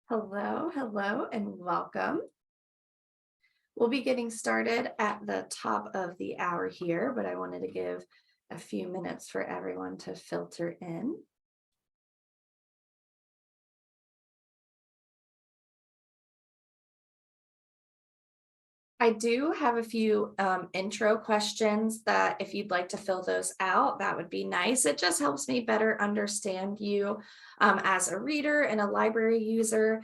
Hello, hello, and welcome. We'll be getting started at the top of the hour here, but I wanted to give a few minutes for everyone to filter in. I do have a few intro questions that if you'd like to fill those out, that would be nice. It just helps me better understand you as a reader and a library user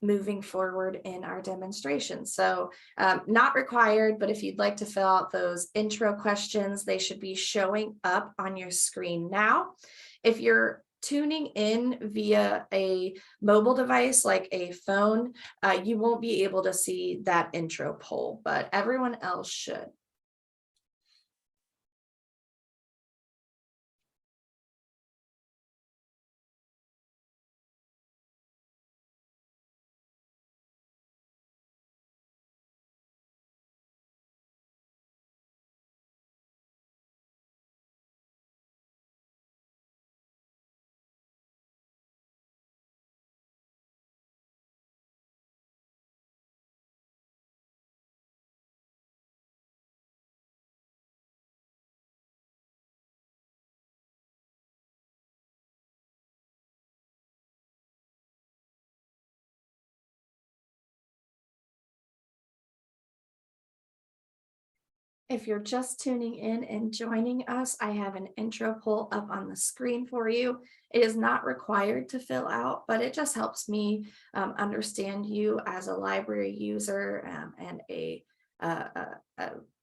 moving forward in our demonstration. So not required, but if you'd like to fill out those intro questions, they should be showing up on your screen now. If you're tuning in via a mobile device like a phone, you won't be able to see that intro poll, but everyone else should. If you're just tuning in and joining us, I have an intro poll up on the screen for you. It is not required to fill out, but it just helps me understand you as a library user and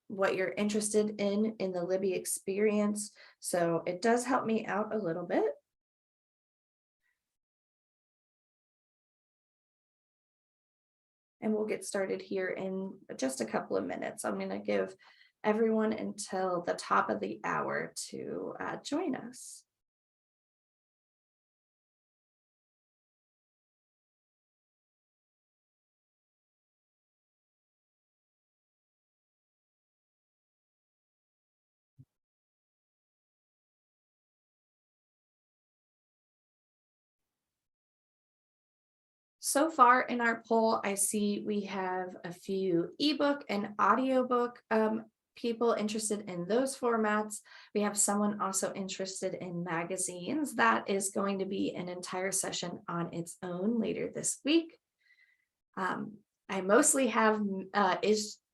what you're interested in the Libby experience. So it does help me out a little bit. And we'll get started here in just a couple of minutes. I'm going to give everyone until the top of the hour to join us. So far in our poll, I see we have a few ebook and audiobook people interested in those formats. We have someone also interested in magazines. That is going to be an entire session on its own later this week. I mostly have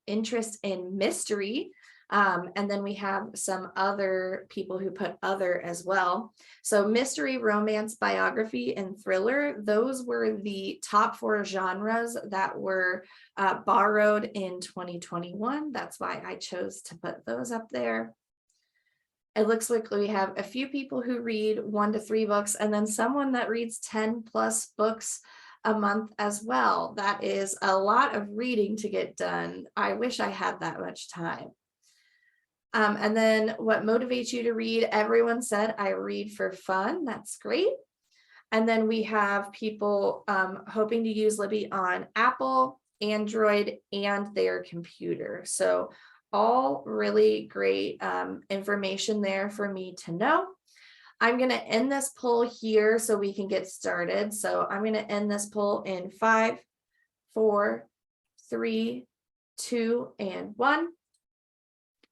interest in mystery. And then we have some other people who put other as well. So mystery, romance, biography, and thriller, those were the top 4 genres that were borrowed in 2021. That's why I chose to put those up there. It looks like we have a few people who read 1 to 3 books, and then someone that reads 10 plus books a month as well. That is a lot of reading to get done. I wish I had that much time. And then what motivates you to read? Everyone said, I read for fun. That's great. And then we have people hoping to use Libby on Apple, Android, and their computer. So all really great information there for me to know. I'm going to end this poll here so we can get started. So I'm going to end this poll in 5, 4, 3, 2, and 1.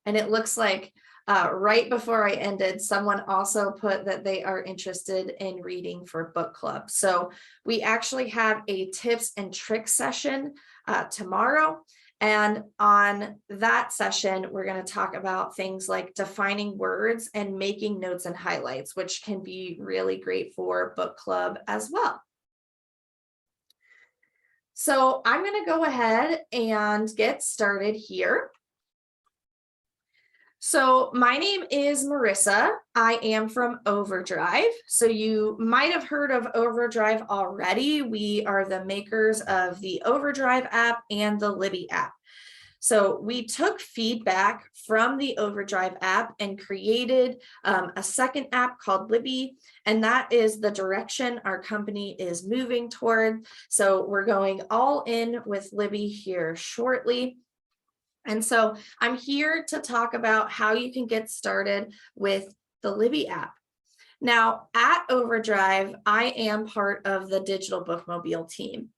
And it looks like right before I ended, someone also put that they are interested in reading for book club. So we actually have a tips and tricks session tomorrow. And on that session, we're going to talk about things like defining words and making notes and highlights, which can be really great for book club as well. So I'm going to go ahead and get started here. So my name is Marissa. I am from Overdrive. So you might have heard of Overdrive already. We are the makers of the Overdrive app and the Libby app. So we took feedback from the Overdrive app and created a second app called Libby, and that is the direction our company is moving toward. So we're going all in with Libby here shortly. And so I'm here to talk about how you can get started with the Libby app. Now, at Overdrive, I am part of the Digital Bookmobile team.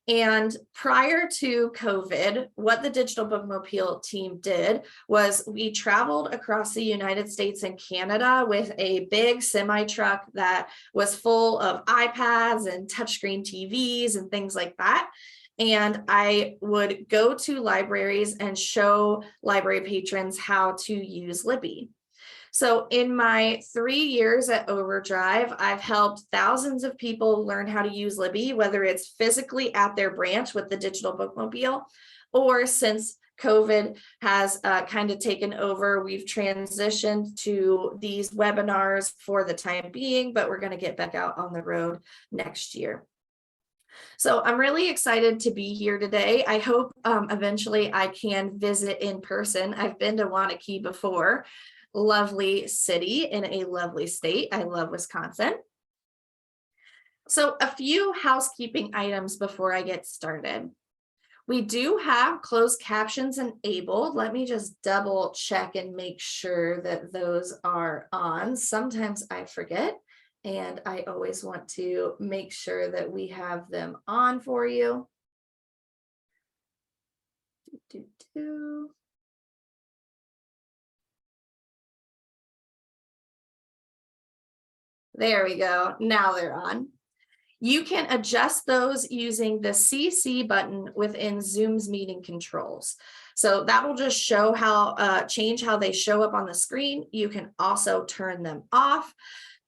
And prior to COVID, what the Digital Bookmobile team did was we traveled across the United States and Canada with a big semi truck that was full of iPads and touchscreen TVs and things like that. And I would go to libraries and show library patrons how to use Libby. So in my 3 years at Overdrive, I've helped thousands of people learn how to use Libby, whether it's physically at their branch with the Digital Bookmobile, or since COVID has kind of taken over, we've transitioned to these webinars for the time being, but we're going to get back out on the road next year. So I'm really excited to be here today. I hope eventually I can visit in person. I've been to Wanakee before. Lovely city in a lovely state. I love Wisconsin. So a few housekeeping items before I get started. We do have closed captions enabled. Let me just double check and make sure that those are on. Sometimes I forget, and I always want to make sure that we have them on for you. There we go. Now they're on. You can adjust those using the CC button within Zoom's meeting controls. So that will just show how, change how they show up on the screen. You can also turn them off.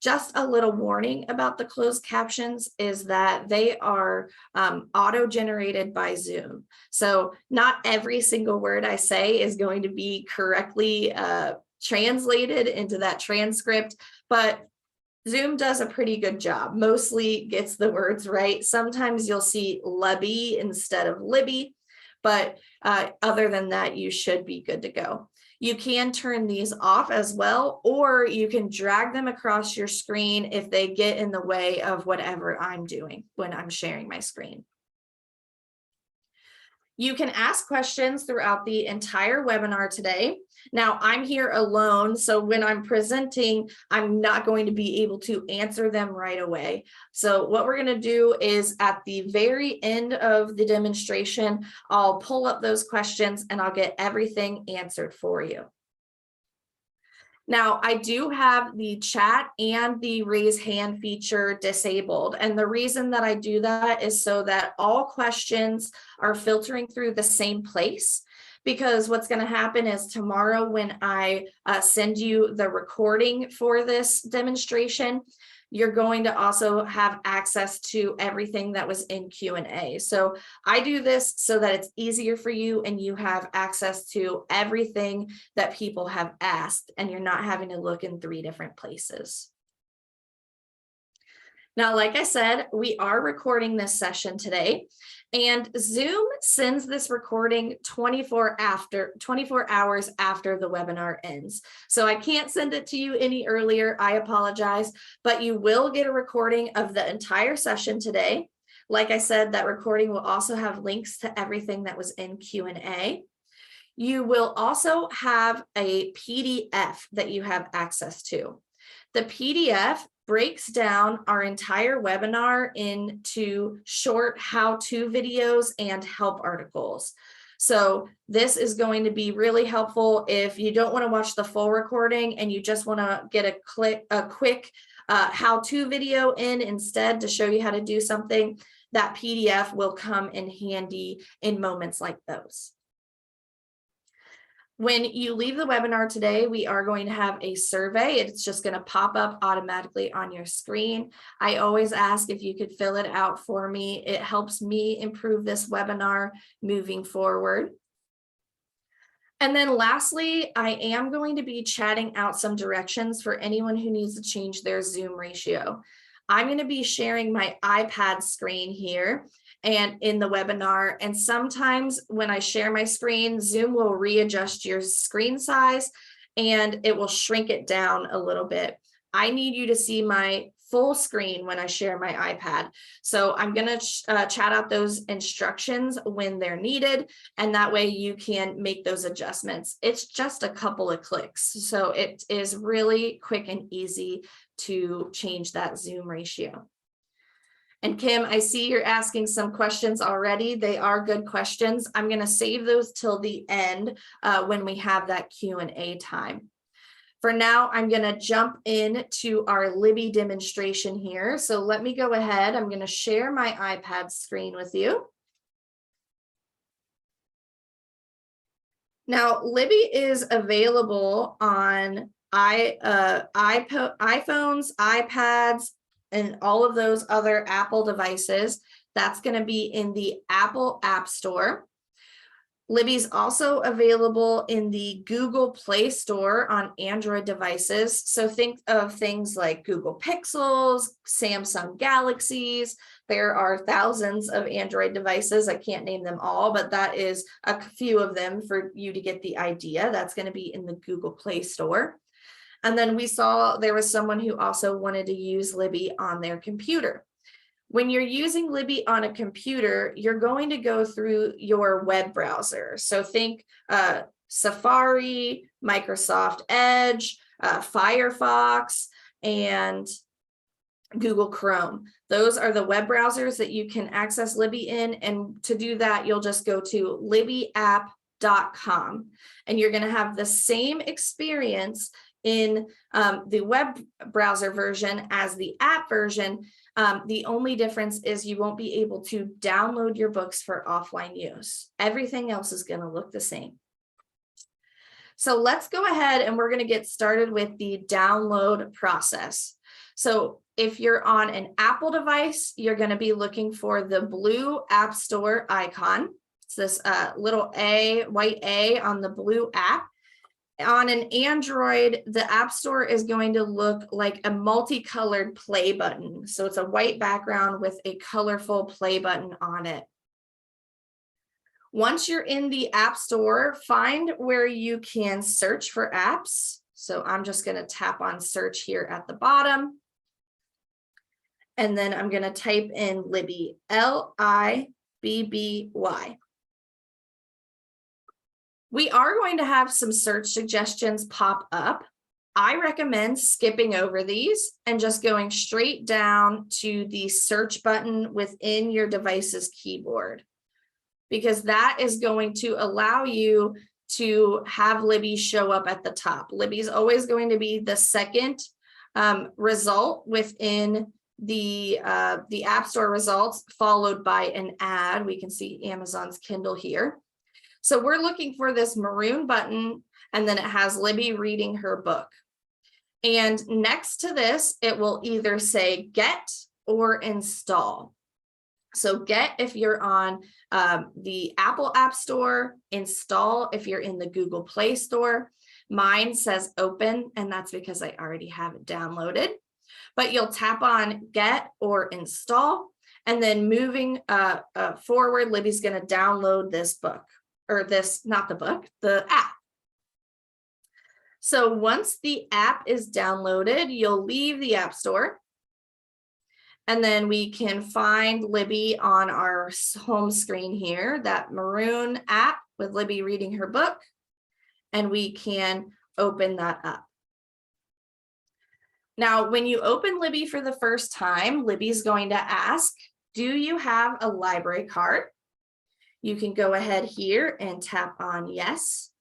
Just a little warning about the closed captions is that they are auto-generated by Zoom. So not every single word I say is going to be correctly translated into that transcript, but Zoom does a pretty good job, mostly gets the words right. Sometimes you'll see Libby instead of Libby, but other than that, you should be good to go. You can turn these off as well, or you can drag them across your screen if they get in the way of whatever I'm doing when I'm sharing my screen. You can ask questions throughout the entire webinar today. Now, I'm here alone, so when I'm presenting, I'm not going to be able to answer them right away. So what we're going to do is at the very end of the demonstration, I'll pull up those questions and I'll get everything answered for you. Now, I do have the chat and the raise hand feature disabled. And the reason that I do that is so that all questions are filtering through the same place. Because what's going to happen is tomorrow when I send you the recording for this demonstration, you're going to also have access to everything that was in Q&A. So I do this so that it's easier for you and you have access to everything that people have asked and you're not having to look in 3 different places. Now, like I said, we are recording this session today, and Zoom sends this recording 24 hours after the webinar ends. So I can't send it to you any earlier. I apologize, but you will get a recording of the entire session today. Like I said, that recording will also have links to everything that was in Q&A. You will also have a PDF that you have access to. The PDF breaks down our entire webinar into short how-to videos and help articles. So this is going to be really helpful if you don't want to watch the full recording and you just want to get a quick how-to video in instead to show you how to do something. That PDF will come in handy in moments like those. When you leave the webinar today, we are going to have a survey. It's just going to pop up automatically on your screen. I always ask if you could fill it out for me. It helps me improve this webinar moving forward. And then lastly, I am going to be chatting out some directions for anyone who needs to change their Zoom ratio. I'm going to be sharing my iPad screen here and in the webinar. And sometimes when I share my screen, Zoom will readjust your screen size and it will shrink it down a little bit. I need you to see my full screen when I share my iPad. So I'm going to chat out those instructions when they're needed, and that way you can make those adjustments. It's just a couple of clicks. So it is really quick and easy to change that Zoom ratio. And Kim, I see you're asking some questions already. They are good questions. I'm going to save those till the end when we have that Q&A time. For now, I'm going to jump into our Libby demonstration here. So let me go ahead. I'm going to share my iPad screen with you. Now, Libby is available on iPhones, iPads, and all of those other Apple devices. That's going to be in the Apple App Store. Libby's also available in the Google Play Store on Android devices. So think of things like Google Pixels, Samsung Galaxies. There are thousands of Android devices. I can't name them all, but that is a few of them for you to get the idea. That's going to be in the Google Play Store. And then we saw there was someone who also wanted to use Libby on their computer. When you're using Libby on a computer, you're going to go through your web browser. So think Safari, Microsoft Edge, Firefox, and Google Chrome. Those are the web browsers that you can access Libby in. And to do that, you'll just go to libbyapp.com. And you're going to have the same experience in the web browser version as the app version. The only difference is you won't be able to download your books for offline use. Everything else is going to look the same. So let's go ahead and we're going to get started with the download process. So if you're on an Apple device, you're going to be looking for the blue App Store icon. It's this little A, white A on the blue app. On an Android, the App Store is going to look like a multicolored play button. So it's a white background with a colorful play button on it. Once you're in the App Store, find where you can search for apps. So I'm just going to tap on search here at the bottom. And then I'm going to type in Libby, Libby. We are going to have some search suggestions pop up. I recommend skipping over these and just going straight down to the search button within your device's keyboard, because that is going to allow you to have Libby show up at the top. Libby is always going to be the second result within the App Store results, followed by an ad. We can see Amazon's Kindle here. So we're looking for this maroon button, and then it has Libby reading her book. And next to this, it will either say get or install. So get if you're on the Apple App Store, install if you're in the Google Play Store. Mine says open, and that's because I already have it downloaded. But you'll tap on get or install, and then moving forward, Libby's going to download this book. Or this, not the book, the app. So once the app is downloaded, you'll leave the App Store. And then we can find Libby on our home screen here, that maroon app with Libby reading her book. And we can open that up. Now, when you open Libby for the first time, Libby's going to ask, do you have a library card? You can go ahead here and tap on yes.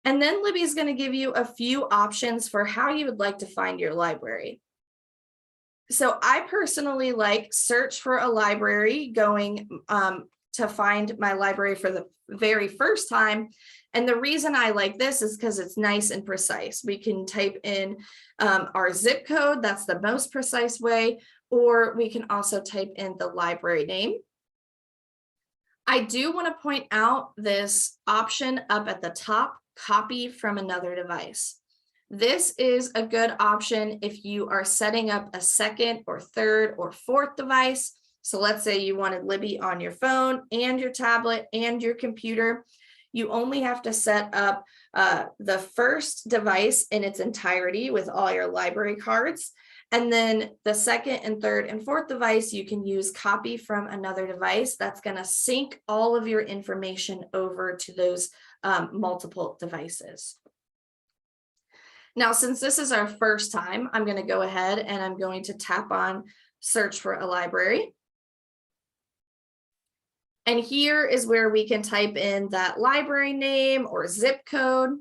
And then Libby's going to give you a few options for how you would like to find your library. So I personally like search for a library, going to find my library for the very first time. And the reason I like this is because it's nice and precise. We can type in our zip code. That's the most precise way. Or we can also type in the library name. I do want to point out this option up at the top, copy from another device. This is a good option if you are setting up a second or third or fourth device. So let's say you wanted Libby on your phone and your tablet and your computer. You only have to set up the first device in its entirety with all your library cards. And then the second and third and fourth device, you can use copy from another device. That's going to sync all of your information over to those multiple devices. Now, since this is our first time, I'm going to go ahead and I'm going to tap on search for a library. And here is where we can type in that library name or zip code.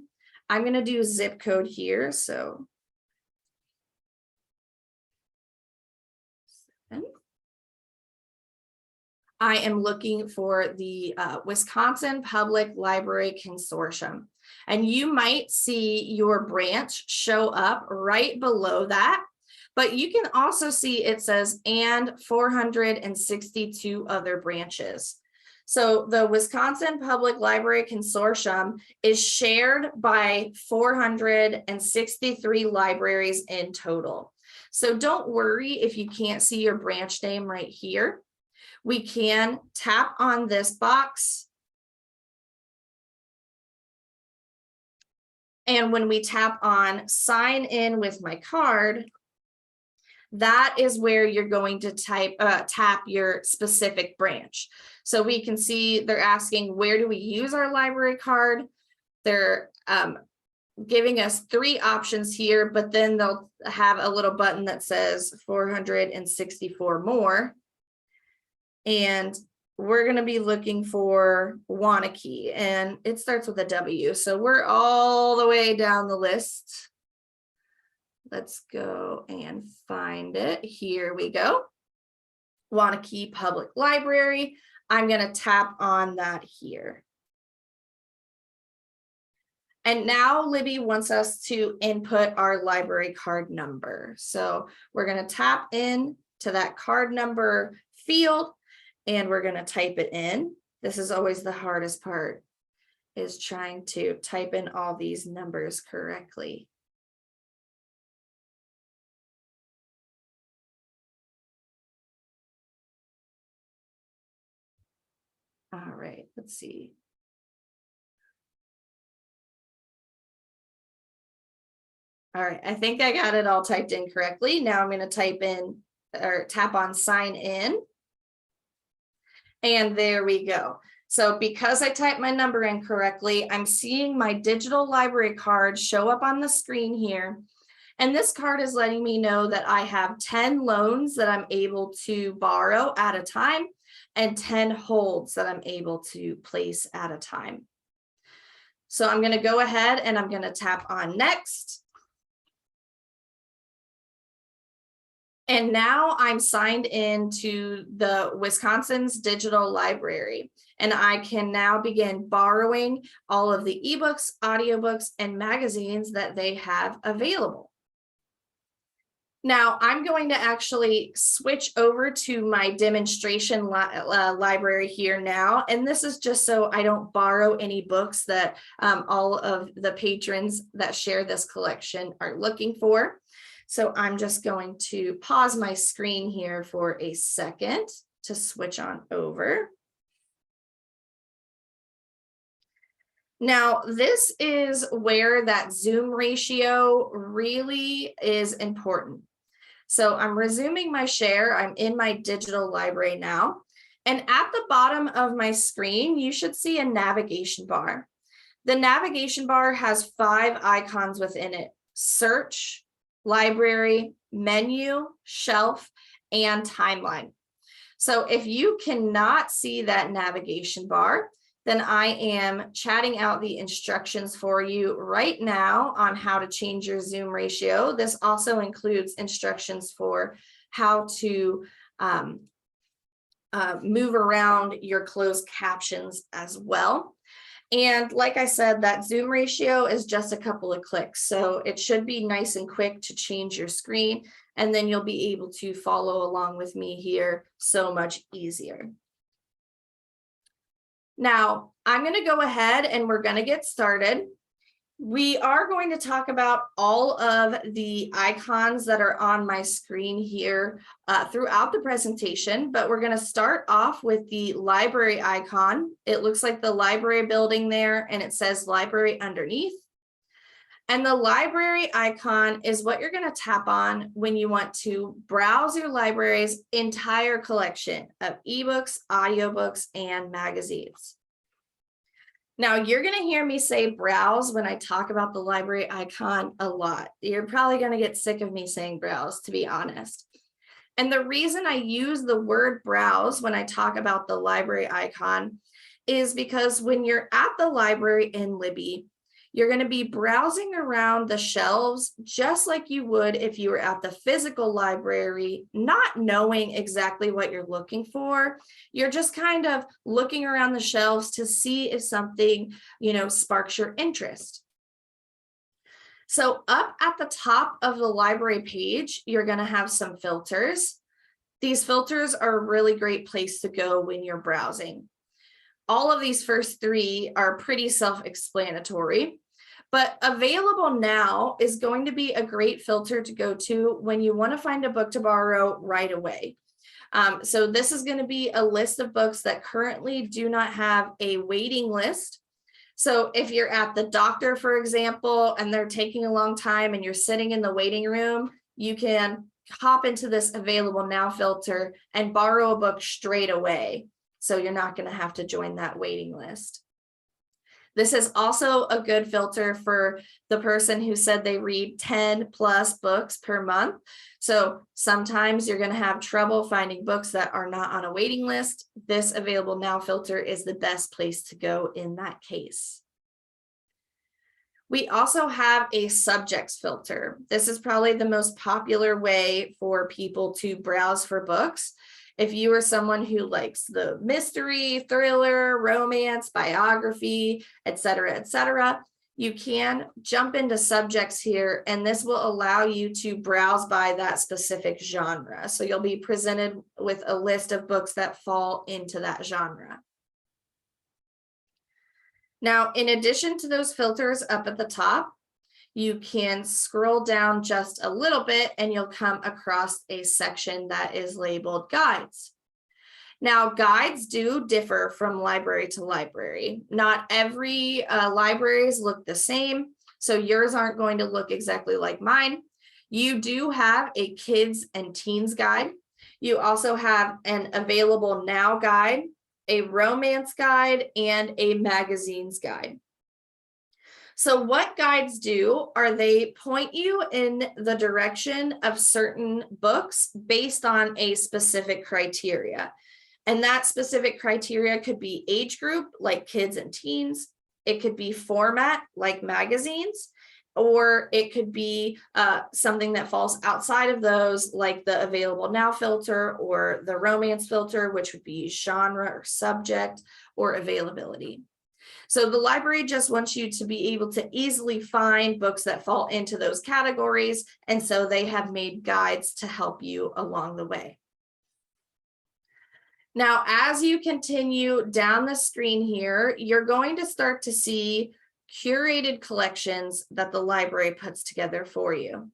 I'm going to do zip code here. So I am looking for the Wisconsin Public Library Consortium. And you might see your branch show up right below that. But you can also see it says and 462 other branches. So the Wisconsin Public Library Consortium is shared by 463 libraries in total. So don't worry if you can't see your branch name right here. We can tap on this box. And when we tap on sign in with my card, that is where you're going to tap your specific branch. So we can see they're asking, where do we use our library card? They're giving us 3 options here, but then they'll have a little button that says 464 more. And we're going to be looking for Wanakee, and it starts with a W. So we're all the way down the list. Let's go and find it. Here we go. Wanakee Public Library. I'm going to tap on that here. And now Libby wants us to input our library card number. So we're going to tap in to that card number field and we're going to type it in. This is always the hardest part, is trying to type in all these numbers correctly. All right, let's see. All right, I think I got it all typed in correctly. Now I'm going to type in or tap on sign in. And there we go. So because I typed my number in correctly, I'm seeing my digital library card show up on the screen here. And this card is letting me know that I have 10 loans that I'm able to borrow at a time and 10 holds that I'm able to place at a time. So I'm going to go ahead and I'm going to tap on next. And now I'm signed into the Wisconsin's digital library, and I can now begin borrowing all of the ebooks, audiobooks, and magazines that they have available. Now I'm going to actually switch over to my demonstration library here now. And this is just so I don't borrow any books that all of the patrons that share this collection are looking for. So I'm just going to pause my screen here for a second to switch on over. Now, this is where that Zoom ratio really is important. So I'm resuming my share. I'm in my digital library now. And at the bottom of my screen, you should see a navigation bar. The navigation bar has 5 icons within it: search, library, menu, shelf, and timeline. So if you cannot see that navigation bar, then I am chatting out the instructions for you right now on how to change your Zoom ratio. This also includes instructions for how to move around your closed captions as well. And like I said, that Zoom ratio is just a couple of clicks. So it should be nice and quick to change your screen, and then you'll be able to follow along with me here so much easier. Now, I'm going to go ahead and we're going to get started. We are going to talk about all of the icons that are on my screen here throughout the presentation, but we're going to start off with the library icon. It looks like the library building there, and it says library underneath. And the library icon is what you're going to tap on when you want to browse your library's entire collection of ebooks, audiobooks, and magazines. Now, you're going to hear me say browse when I talk about the library icon a lot. You're probably going to get sick of me saying browse, to be honest. And the reason I use the word browse when I talk about the library icon is because when you're at the library in Libby, you're going to be browsing around the shelves just like you would if you were at the physical library, not knowing exactly what you're looking for. You're just kind of looking around the shelves to see if something, sparks your interest. So up at the top of the library page, you're going to have some filters. These filters are a really great place to go when you're browsing. All of these first three are pretty self-explanatory. But available now is going to be a great filter to go to when you want to find a book to borrow right away. So this is going to be a list of books that currently do not have a waiting list. So if you're at the doctor, for example, and they're taking a long time and you're sitting in the waiting room, you can hop into this available now filter and borrow a book straight away. So you're not going to have to join that waiting list. This is also a good filter for the person who said they read 10 plus books per month. So sometimes you're going to have trouble finding books that are not on a waiting list. This available now filter is the best place to go in that case. We also have a subjects filter. This is probably the most popular way for people to browse for books. If you are someone who likes the mystery, thriller, romance, biography, etc., you can jump into subjects here, and this will allow you to browse by that specific genre. So you'll be presented with a list of books that fall into that genre. Now, in addition to those filters up at the top, you can scroll down just a little bit and you'll come across a section that is labeled guides. Now, guides do differ from library to library. Not every libraries look the same, so yours aren't going to look exactly like mine. You do have a kids and teens guide. You also have an available now guide, a romance guide, and a magazines guide. So what guides do are they point you in the direction of certain books based on a specific criteria. And that specific criteria could be age group, like kids and teens. It could be format, like magazines, or it could be something that falls outside of those, like the available now filter or the romance filter, which would be genre or subject or availability. So the library just wants you to be able to easily find books that fall into those categories. And so they have made guides to help you along the way. Now, as you continue down the screen here, you're going to start to see curated collections that the library puts together for you.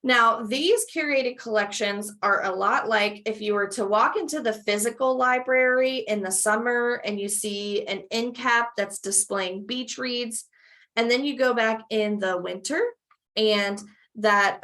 Now, these curated collections are a lot like if you were to walk into the physical library in the summer and you see an end cap that's displaying beach reads, and then you go back in the winter and that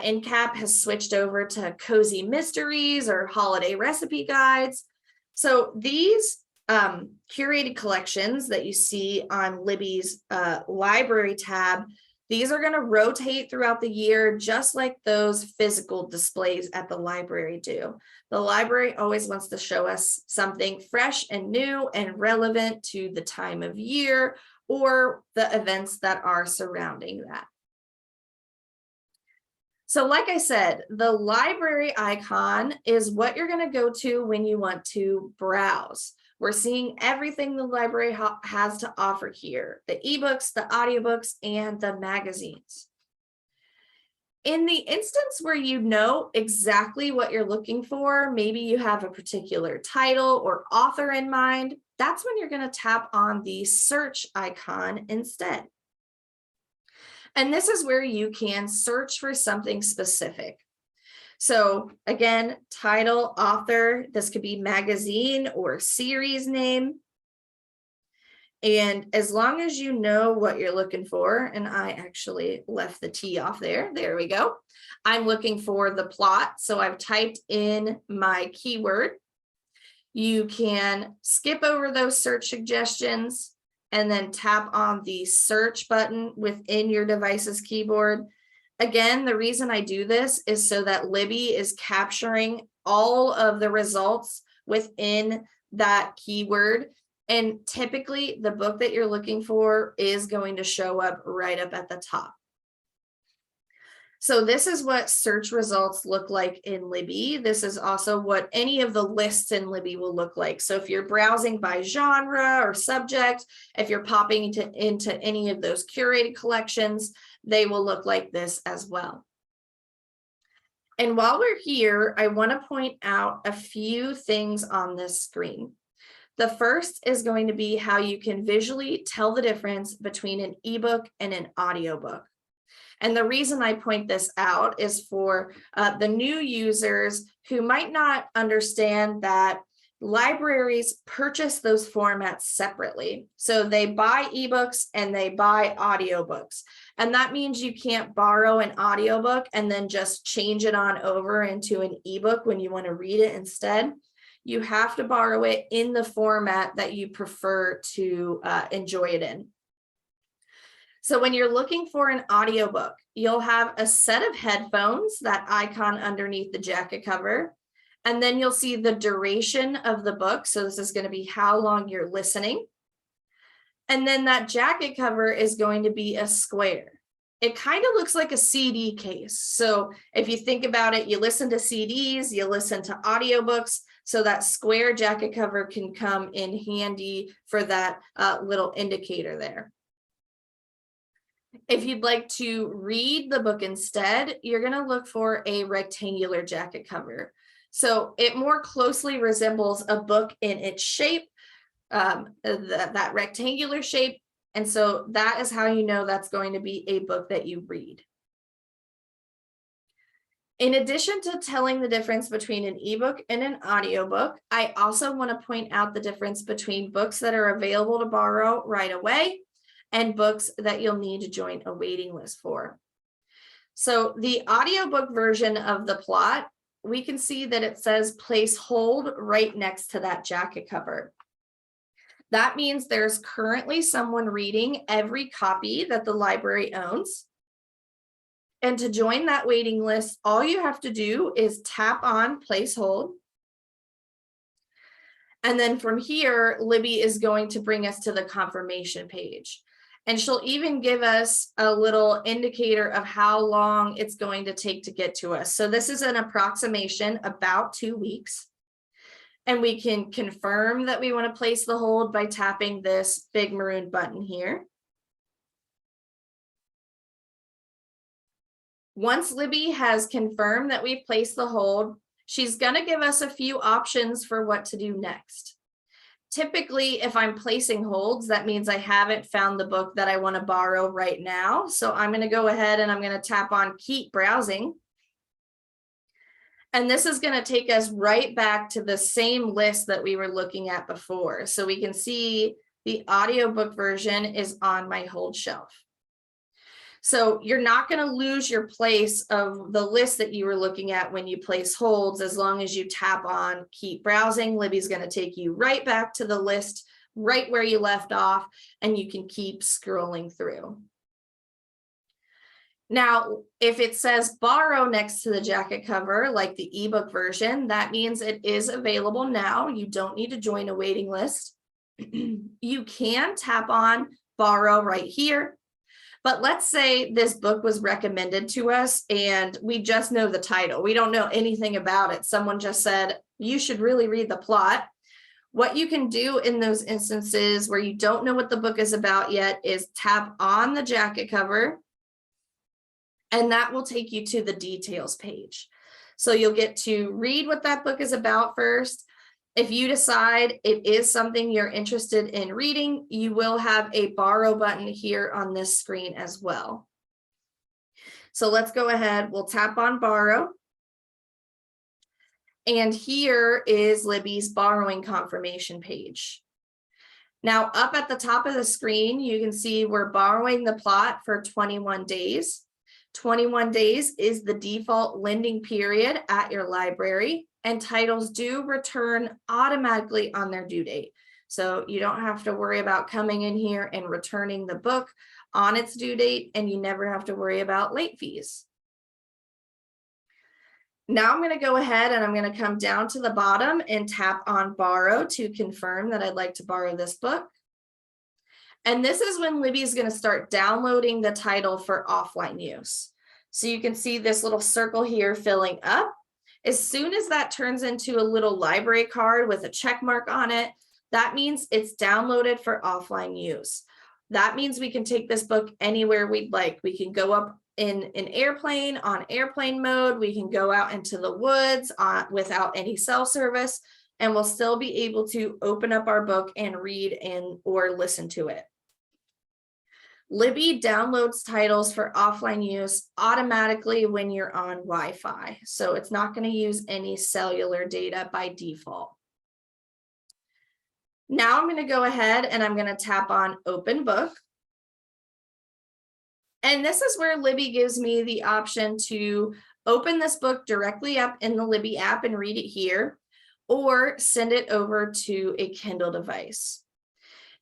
end cap has switched over to cozy mysteries or holiday recipe guides. So these curated collections that you see on Libby's library tab, these are going to rotate throughout the year, just like those physical displays at the library do. The library always wants to show us something fresh and new and relevant to the time of year or the events that are surrounding that. So like I said, the library icon is what you're going to go to when you want to browse. We're seeing everything the library has to offer here, the ebooks, the audiobooks, and the magazines. In the instance where you know exactly what you're looking for, maybe you have a particular title or author in mind, that's when you're going to tap on the search icon instead. And this is where you can search for something specific. So again, title, author, this could be magazine or series name. And as long as you know what you're looking for, and I actually left the T off there, there we go. I'm looking for the plot. So I've typed in my keyword. You can skip over those search suggestions and then tap on the search button within your device's keyboard. Again, the reason I do this is so that Libby is capturing all of the results within that keyword. And typically the book that you're looking for is going to show up right up at the top. So this is what search results look like in Libby. This is also what any of the lists in Libby will look like. So if you're browsing by genre or subject, if you're popping into any of those curated collections, they will look like this as well. And while we're here, I want to point out a few things on this screen. The first is going to be how you can visually tell the difference between an ebook and an audiobook. And the reason I point this out is for the new users who might not understand that libraries purchase those formats separately. So they buy ebooks and they buy audiobooks. And that means you can't borrow an audiobook and then just change it on over into an ebook when you want to read it instead. You have to borrow it in the format that you prefer to enjoy it in. So when you're looking for an audiobook, you'll have a set of headphones, that icon underneath the jacket cover, and then you'll see the duration of the book. So this is going to be how long you're listening. And then that jacket cover is going to be a square. It kind of looks like a CD case. So if you think about it, you listen to CDs, you listen to audiobooks. So that square jacket cover can come in handy for that little indicator there. If you'd like to read the book instead, you're going to look for a rectangular jacket cover. So it more closely resembles a book in its shape, that rectangular shape. And so that is how you know that's going to be a book that you read. In addition to telling the difference between an ebook and an audiobook, I also want to point out the difference between books that are available to borrow right away and books that you'll need to join a waiting list for. So the audiobook version of the plot, we can see that it says place hold right next to that jacket cover. That means there's currently someone reading every copy that the library owns. And to join that waiting list, all you have to do is tap on place hold. And then from here, Libby is going to bring us to the confirmation page. And she'll even give us a little indicator of how long it's going to take to get to us. So this is an approximation, about 2 weeks. And we can confirm that we want to place the hold by tapping this big maroon button here. Once Libby has confirmed that we've placed the hold, she's going to give us a few options for what to do next. Typically, if I'm placing holds, that means I haven't found the book that I want to borrow right now. So I'm going to go ahead and I'm going to tap on keep browsing. And this is going to take us right back to the same list that we were looking at before. So we can see the audiobook version is on my hold shelf. So you're not going to lose your place of the list that you were looking at when you place holds, as long as you tap on keep browsing. Libby's going to take you right back to the list, right where you left off, and you can keep scrolling through. Now, if it says borrow next to the jacket cover, like the ebook version, that means it is available now. You don't need to join a waiting list. You can tap on borrow right here. But let's say this book was recommended to us and we just know the title. We don't know anything about it. Someone just said, you should really read the plot. What you can do in those instances where you don't know what the book is about yet is tap on the jacket cover, and that will take you to the details page. So you'll get to read what that book is about first. If you decide it is something you're interested in reading, you will have a borrow button here on this screen as well. So let's go ahead, we'll tap on borrow. And here is Libby's borrowing confirmation page. Now up at the top of the screen, you can see we're borrowing the plot for 21 days. 21 days is the default lending period at your library, and titles do return automatically on their due date. So you don't have to worry about coming in here and returning the book on its due date, and you never have to worry about late fees. Now I'm going to go ahead and I'm going to come down to the bottom and tap on borrow to confirm that I'd like to borrow this book. And this is when Libby is going to start downloading the title for offline use. So you can see this little circle here filling up. As soon as that turns into a little library card with a check mark on it, that means it's downloaded for offline use. That means we can take this book anywhere we'd like. We can go up in an airplane on airplane mode. We can go out into the woods without any cell service, and we'll still be able to open up our book and read or listen to it. Libby downloads titles for offline use automatically when you're on Wi-Fi. So it's not going to use any cellular data by default. Now I'm going to go ahead and I'm going to tap on open book. And this is where Libby gives me the option to open this book directly up in the Libby app and read it here, or send it over to a Kindle device.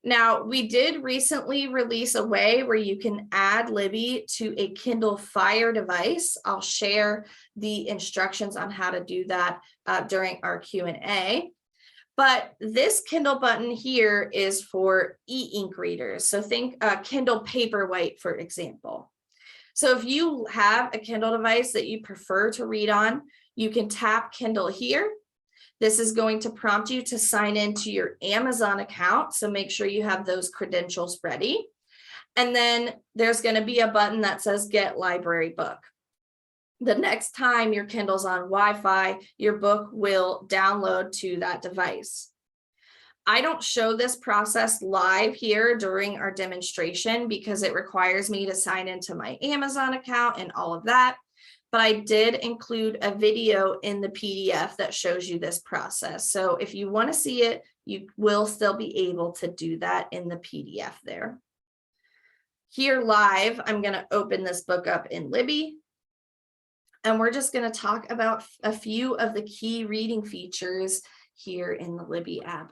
Now, we did recently release a way where you can add Libby to a Kindle Fire device. I'll share the instructions on how to do that during our Q&A. But this Kindle button here is for e-ink readers. So think Kindle Paperwhite, for example. So if you have a Kindle device that you prefer to read on, you can tap Kindle here. This is going to prompt you to sign into your Amazon account. So make sure you have those credentials ready. And then there's going to be a button that says Get Library Book. The next time your Kindle's on Wi-Fi, your book will download to that device. I don't show this process live here during our demonstration because it requires me to sign into my Amazon account and all of that. But I did include a video in the PDF that shows you this process. So if you want to see it, you will still be able to do that in the PDF there. Here live, I'm going to open this book up in Libby. And we're just going to talk about a few of the key reading features here in the Libby app.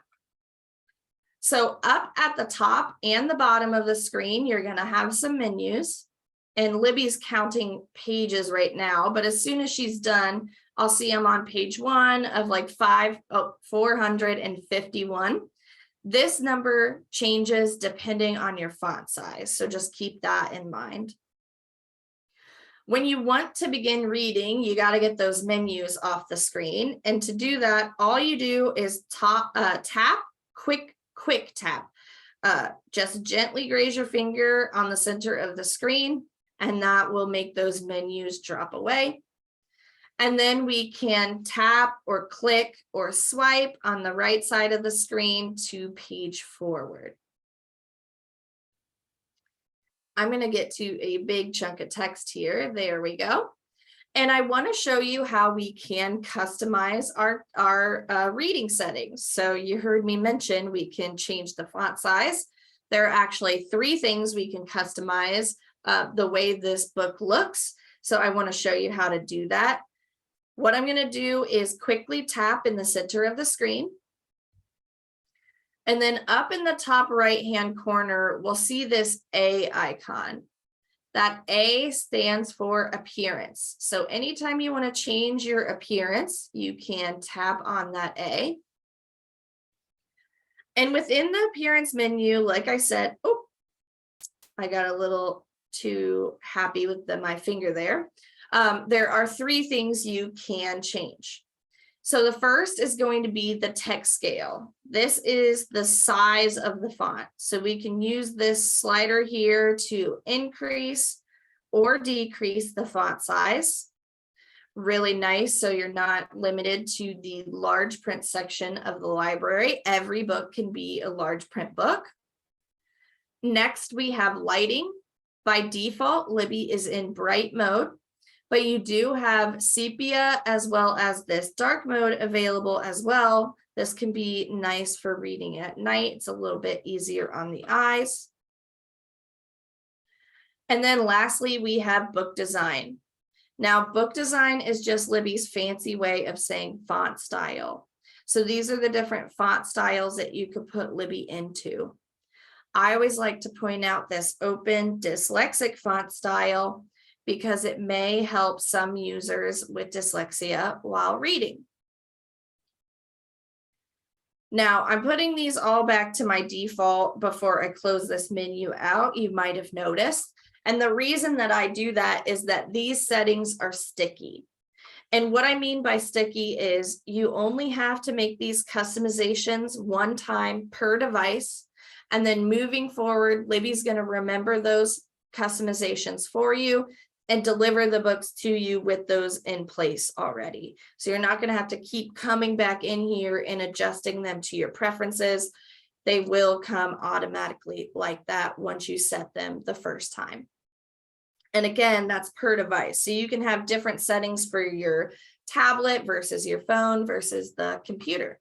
So up at the top and the bottom of the screen, you're going to have some menus. And Libby's counting pages right now, but as soon as she's done, I'll see I'm on page 1 of like 451. This number changes depending on your font size, so just keep that in mind. When you want to begin reading, you got to get those menus off the screen. And to do that, all you do is tap, quick tap. Just gently graze your finger on the center of the screen, and that will make those menus drop away. And then we can tap or click or swipe on the right side of the screen to page forward. I'm going to get to a big chunk of text here. There we go. And I want to show you how we can customize our reading settings. So you heard me mention we can change the font size. There are actually 3 things we can customize the way this book looks. So I want to show you how to do that. What I'm going to do is quickly tap in the center of the screen. And then up in the top right-hand corner, we'll see this A icon. That A stands for appearance. So anytime you want to change your appearance, you can tap on that A. And within the appearance menu, like I said, oh, I got a little too happy with my finger there. There are 3 things you can change. So the first is going to be the text scale. This is the size of the font. So we can use this slider here to increase or decrease the font size. Really nice, so you're not limited to the large print section of the library. Every book can be a large print book. Next, we have lighting. By default, Libby is in bright mode, but you do have sepia as well as this dark mode available as well. This can be nice for reading at night. It's a little bit easier on the eyes. And then lastly, we have book design. Now, book design is just Libby's fancy way of saying font style. So these are the different font styles that you could put Libby into. I always like to point out this open dyslexic font style because it may help some users with dyslexia while reading. Now, I'm putting these all back to my default before I close this menu out, you might have noticed. And the reason that I do that is that these settings are sticky. And what I mean by sticky is you only have to make these customizations one time per device. And then moving forward, Libby's going to remember those customizations for you and deliver the books to you with those in place already. So you're not going to have to keep coming back in here and adjusting them to your preferences. They will come automatically like that once you set them the first time. And again, that's per device. So you can have different settings for your tablet versus your phone versus the computer.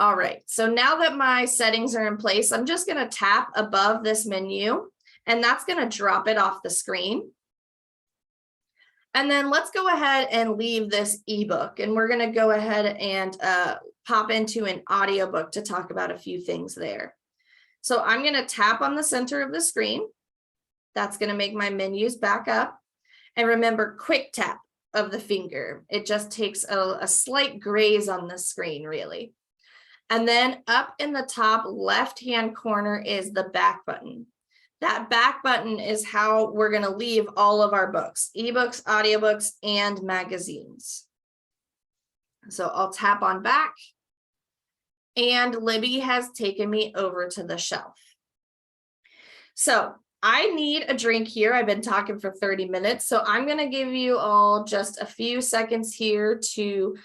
All right, so now that my settings are in place, I'm just going to tap above this menu, and that's going to drop it off the screen. And then let's go ahead and leave this ebook, and we're going to go ahead and pop into an audiobook to talk about a few things there. So I'm going to tap on the center of the screen. That's going to make my menus back up. And remember, quick tap of the finger. It just takes a slight graze on the screen, really. And then up in the top left-hand corner is the back button. That back button is how we're going to leave all of our books, ebooks, audiobooks, and magazines. So I'll tap on back, and Libby has taken me over to the shelf. So I need a drink here. I've been talking for 30 minutes, so I'm going to give you all just a few seconds here to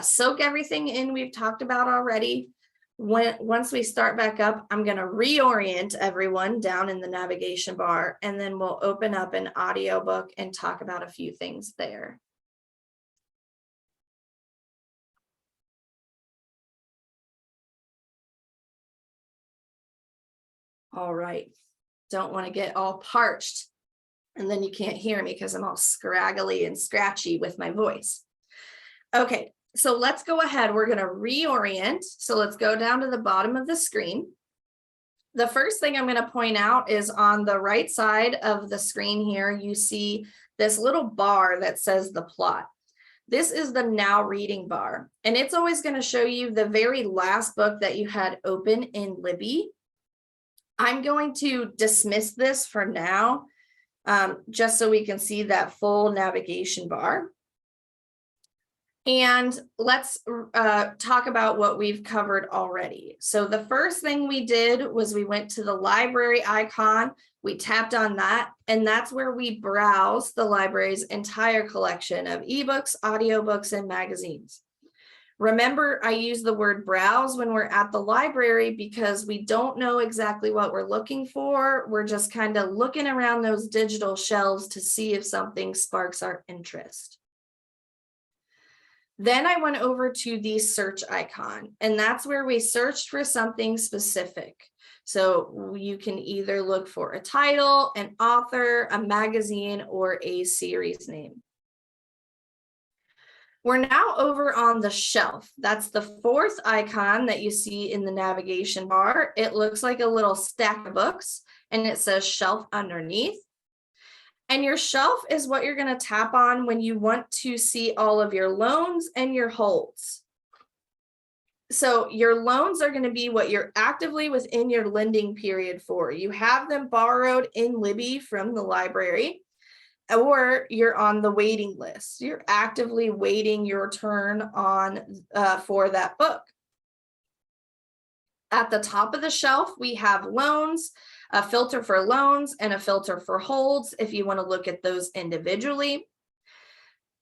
soak everything in we've talked about already. Once we start back up, I'm going to reorient everyone down in the navigation bar, and then we'll open up an audiobook and talk about a few things there. All right. Don't want to get all parched, and then you can't hear me because I'm all scraggly and scratchy with my voice. Okay. So let's go ahead. We're going to reorient. So let's go down to the bottom of the screen. The first thing I'm going to point out is on the right side of the screen here, you see this little bar that says the plot. This is the now reading bar, and it's always going to show you the very last book that you had open in Libby. I'm going to dismiss this for now, just so we can see that full navigation bar. And let's talk about what we've covered already. So the first thing we did was we went to the library icon, we tapped on that, and that's where we browse the library's entire collection of ebooks, audiobooks, and magazines. Remember, I use the word browse when we're at the library because we don't know exactly what we're looking for. We're just kind of looking around those digital shelves to see if something sparks our interest. Then I went over to the search icon, and that's where we searched for something specific. So you can either look for a title, an author, a magazine, or a series name. We're now over on the shelf. That's the fourth icon that you see in the navigation bar. It looks like a little stack of books, and it says shelf underneath. And your shelf is what you're going to tap on when you want to see all of your loans and your holds. So your loans are going to be what you're actively within your lending period for. You have them borrowed in Libby from the library, or you're on the waiting list. You're actively waiting your turn on for that book. At the top of the shelf, we have loans, a filter for loans, and a filter for holds if you want to look at those individually.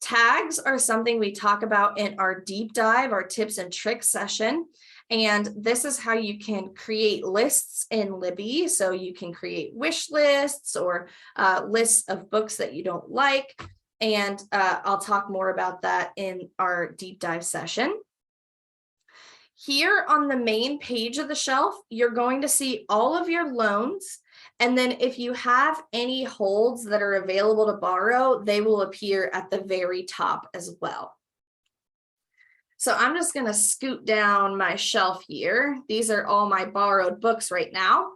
Tags are something we talk about in our deep dive, our tips and tricks session. And this is how you can create lists in Libby. So you can create wish lists or lists of books that you don't like. And I'll talk more about that in our deep dive session. Here on the main page of the shelf, you're going to see all of your loans. And then if you have any holds that are available to borrow, they will appear at the very top as well. So I'm just going to scoot down my shelf here. These are all my borrowed books right now.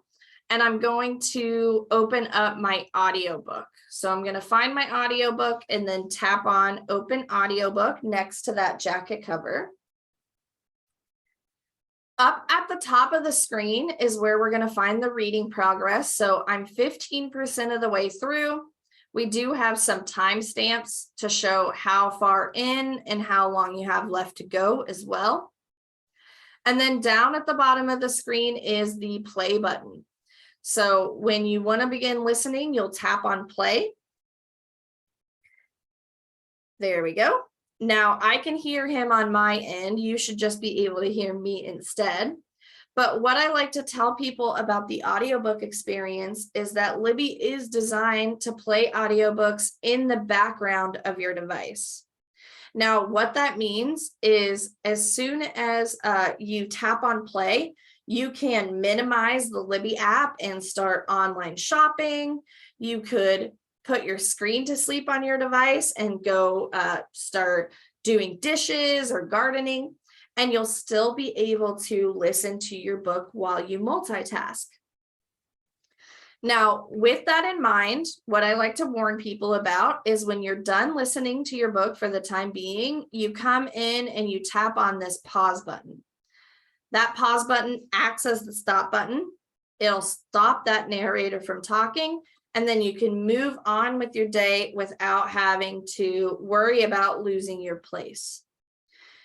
And I'm going to open up my audiobook. So I'm going to find my audiobook and then tap on Open Audiobook next to that jacket cover. Up at the top of the screen is where we're going to find the reading progress. So I'm 15% of the way through. We do have some timestamps to show how far in and how long you have left to go as well. And then down at the bottom of the screen is the play button. So when you want to begin listening, you'll tap on play. There we go. Now I can hear him on my end. You should just be able to hear me instead. But what I like to tell people about the audiobook experience is that Libby is designed to play audiobooks in the background of your device. Now, what that means is as soon as you tap on play, you can minimize the Libby app and start online shopping. You could put your screen to sleep on your device and go start doing dishes or gardening, and you'll still be able to listen to your book while you multitask. Now, with that in mind, what I like to warn people about is when you're done listening to your book for the time being, you come in and you tap on this pause button. That pause button acts as the stop button. It'll stop that narrator from talking, and then you can move on with your day without having to worry about losing your place.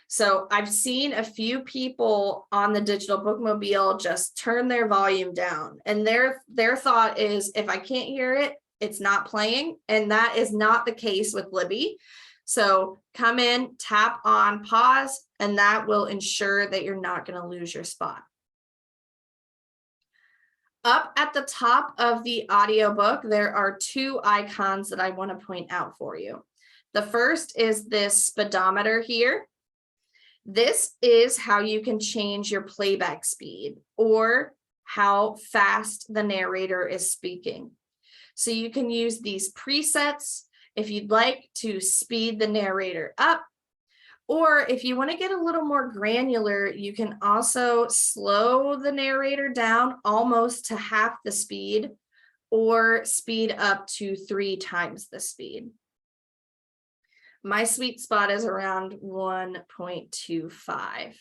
So I've seen a few people on the digital bookmobile just turn their volume down, and their thought is, if I can't hear it, it's not playing. And that is not the case with Libby. So come in, tap on pause, and that will ensure that you're not going to lose your spot. Up at the top of the audiobook, there are two icons that I want to point out for you. The first is this speedometer here. This is how you can change your playback speed or how fast the narrator is speaking. So you can use these presets if you'd like to speed the narrator up, or if you want to get a little more granular, you can also slow the narrator down almost to half the speed or speed up to 3 times the speed. My sweet spot is around 1.25.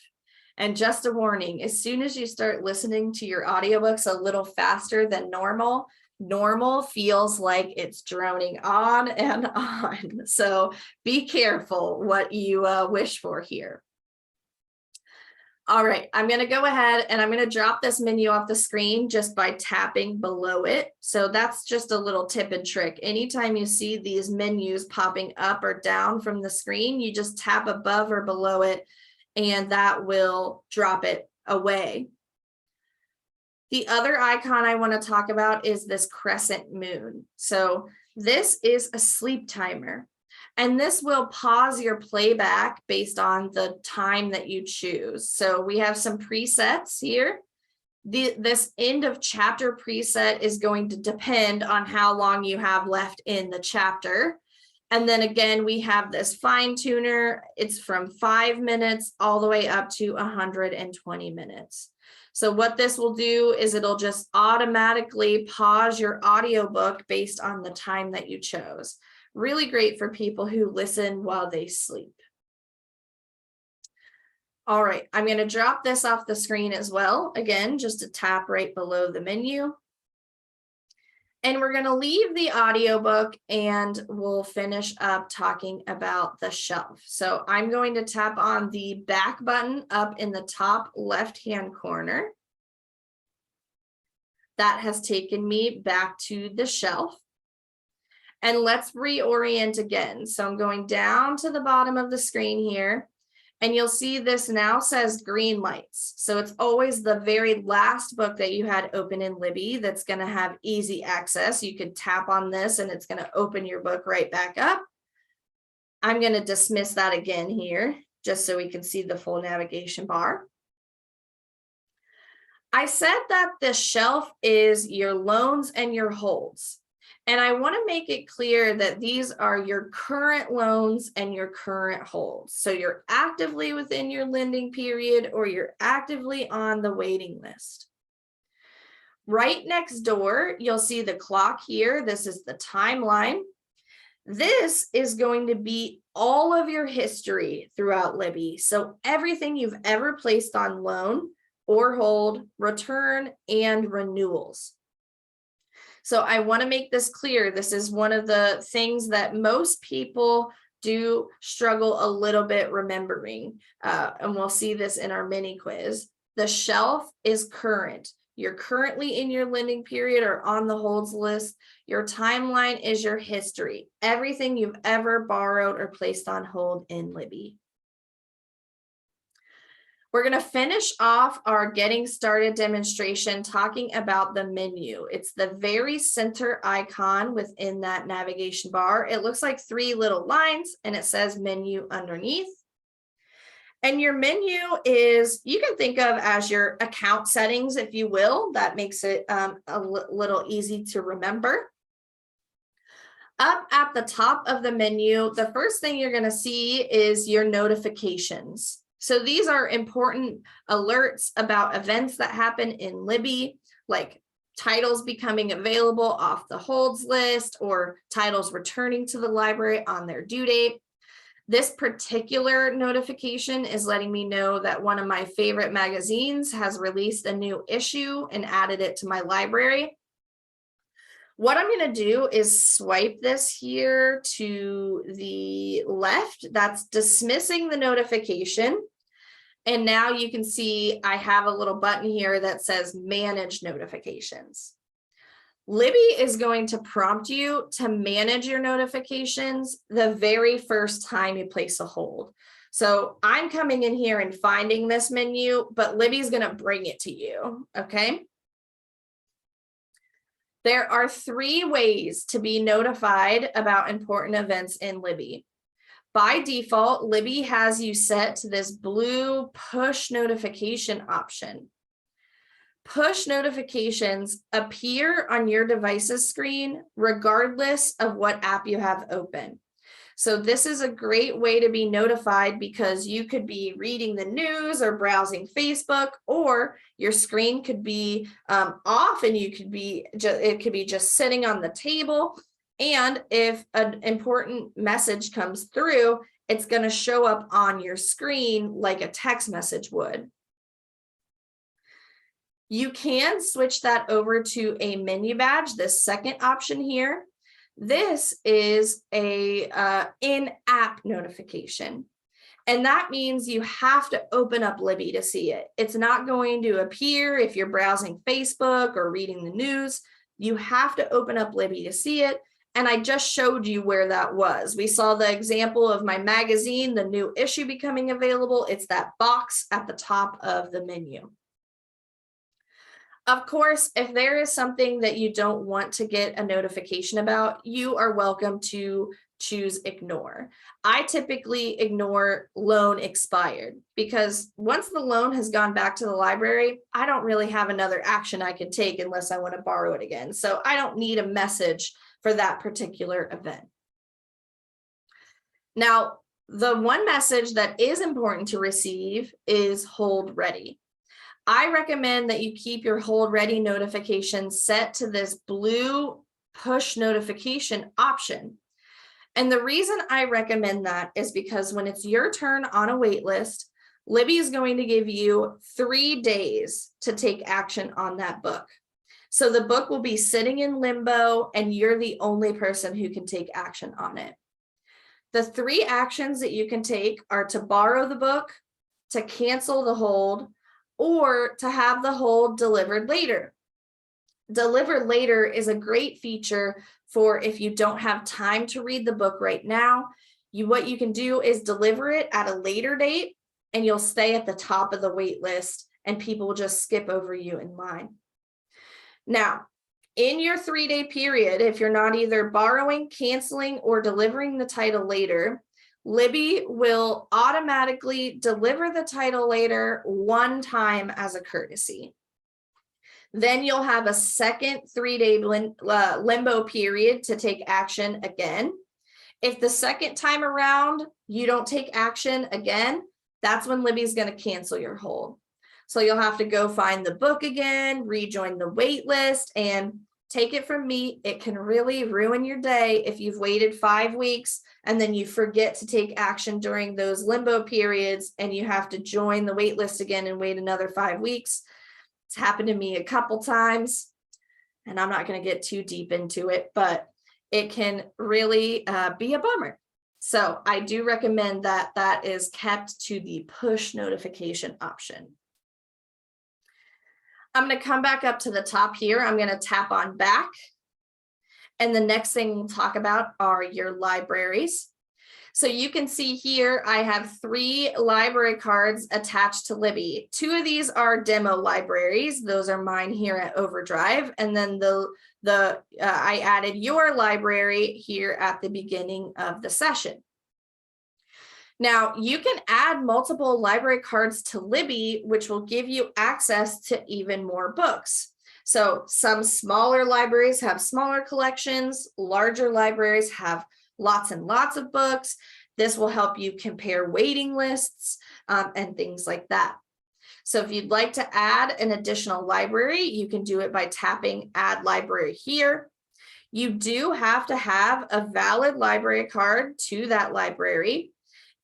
And just a warning, as soon as you start listening to your audiobooks a little faster than normal, normal feels like it's droning on and on. So be careful what you wish for here. All right, I'm going to go ahead and I'm going to drop this menu off the screen just by tapping below it. So that's just a little tip and trick. Anytime you see these menus popping up or down from the screen, you just tap above or below it, and that will drop it away. The other icon I want to talk about is this crescent moon. So this is a sleep timer. And this will pause your playback based on the time that you choose. So we have some presets here. This end of chapter preset is going to depend on how long you have left in the chapter. And then again, we have this fine tuner. It's from 5 minutes all the way up to 120 minutes. So what this will do is it'll just automatically pause your audiobook based on the time that you chose. Really great for people who listen while they sleep. All right, I'm going to drop this off the screen as well. Again, just to tap right below the menu. And we're going to leave the audiobook and we'll finish up talking about the shelf. So I'm going to tap on the back button up in the top left-hand corner. That has taken me back to the shelf. And let's reorient again. So I'm going down to the bottom of the screen here, and you'll see this now says green lights. So it's always the very last book that you had open in Libby that's going to have easy access. You could tap on this and it's going to open your book right back up. I'm going to dismiss that again here, just so we can see the full navigation bar. I said that the shelf is your loans and your holds. And I want to make it clear that these are your current loans and your current holds. So you're actively within your lending period or you're actively on the waiting list. Right next door, you'll see the clock here. This is the timeline. This is going to be all of your history throughout Libby. So everything you've ever placed on loan or hold, return, and renewals. So I want to make this clear. This is one of the things that most people do struggle a little bit remembering. And we'll see this in our mini quiz. The shelf is current. You're currently in your lending period or on the holds list. Your timeline is your history. Everything you've ever borrowed or placed on hold in Libby. We're going to finish off our getting started demonstration talking about the menu. It's the very center icon within that navigation bar. It looks like 3 little lines and it says menu underneath. And your menu is, you can think of as your account settings, if you will. That makes it a little easy to remember. Up at the top of the menu, the first thing you're going to see is your notifications. So these are important alerts about events that happen in Libby, like titles becoming available off the holds list or titles returning to the library on their due date. This particular notification is letting me know that one of my favorite magazines has released a new issue and added it to my library. What I'm going to do is swipe this here to the left. That's dismissing the notification. And now you can see I have a little button here that says manage notifications. Libby is going to prompt you to manage your notifications the very first time you place a hold. So I'm coming in here and finding this menu, but Libby's going to bring it to you. Okay. There are 3 ways to be notified about important events in Libby. By default, Libby has you set to this blue push notification option. Push notifications appear on your device's screen regardless of what app you have open. So this is a great way to be notified because you could be reading the news or browsing Facebook, or your screen could be off and it could be just sitting on the table. And if an important message comes through, it's going to show up on your screen like a text message would. You can switch that over to a menu badge, this second option here. This is a in-app notification. And that means you have to open up Libby to see it. It's not going to appear if you're browsing Facebook or reading the news. You have to open up Libby to see it. And I just showed you where that was. We saw the example of my magazine, the new issue becoming available. It's that box at the top of the menu. Of course, if there is something that you don't want to get a notification about, you are welcome to choose ignore. I typically ignore loan expired because once the loan has gone back to the library, I don't really have another action I can take unless I want to borrow it again. So I don't need a message for that particular event. Now, the one message that is important to receive is hold ready. I recommend that you keep your hold ready notification set to this blue push notification option. And the reason I recommend that is because when it's your turn on a wait list, Libby is going to give you 3 days to take action on that book. So the book will be sitting in limbo and you're the only person who can take action on it. The 3 actions that you can take are to borrow the book, to cancel the hold, or to have the hold delivered later. Deliver later is a great feature for if you don't have time to read the book right now. What you can do is deliver it at a later date, and you'll stay at the top of the wait list, and people will just skip over you in line. Now, in your 3-day period, if you're not either borrowing, canceling, or delivering the title later, Libby will automatically deliver the title later one time as a courtesy. Then you'll have a second 3-day limbo period to take action again. If the second time around you don't take action again, that's when Libby's going to cancel your hold. So you'll have to go find the book again, rejoin the wait list, and take it from me, it can really ruin your day if you've waited 5 weeks and then you forget to take action during those limbo periods and you have to join the wait list again and wait another 5 weeks. It's happened to me a couple times, and I'm not going to get too deep into it, but it can really be a bummer. So I do recommend that that is kept to the push notification option. I'm going to come back up to the top here. I'm going to tap on back. And the next thing we'll talk about are your libraries. So you can see here, I have 3 library cards attached to Libby. 2 of these are demo libraries. Those are mine here at Overdrive. And then I added your library here at the beginning of the session. Now, you can add multiple library cards to Libby, which will give you access to even more books. So some smaller libraries have smaller collections, larger libraries have lots and lots of books. This will help you compare waiting lists and things like that. So if you'd like to add an additional library, you can do it by tapping Add Library here. You do have to have a valid library card to that library,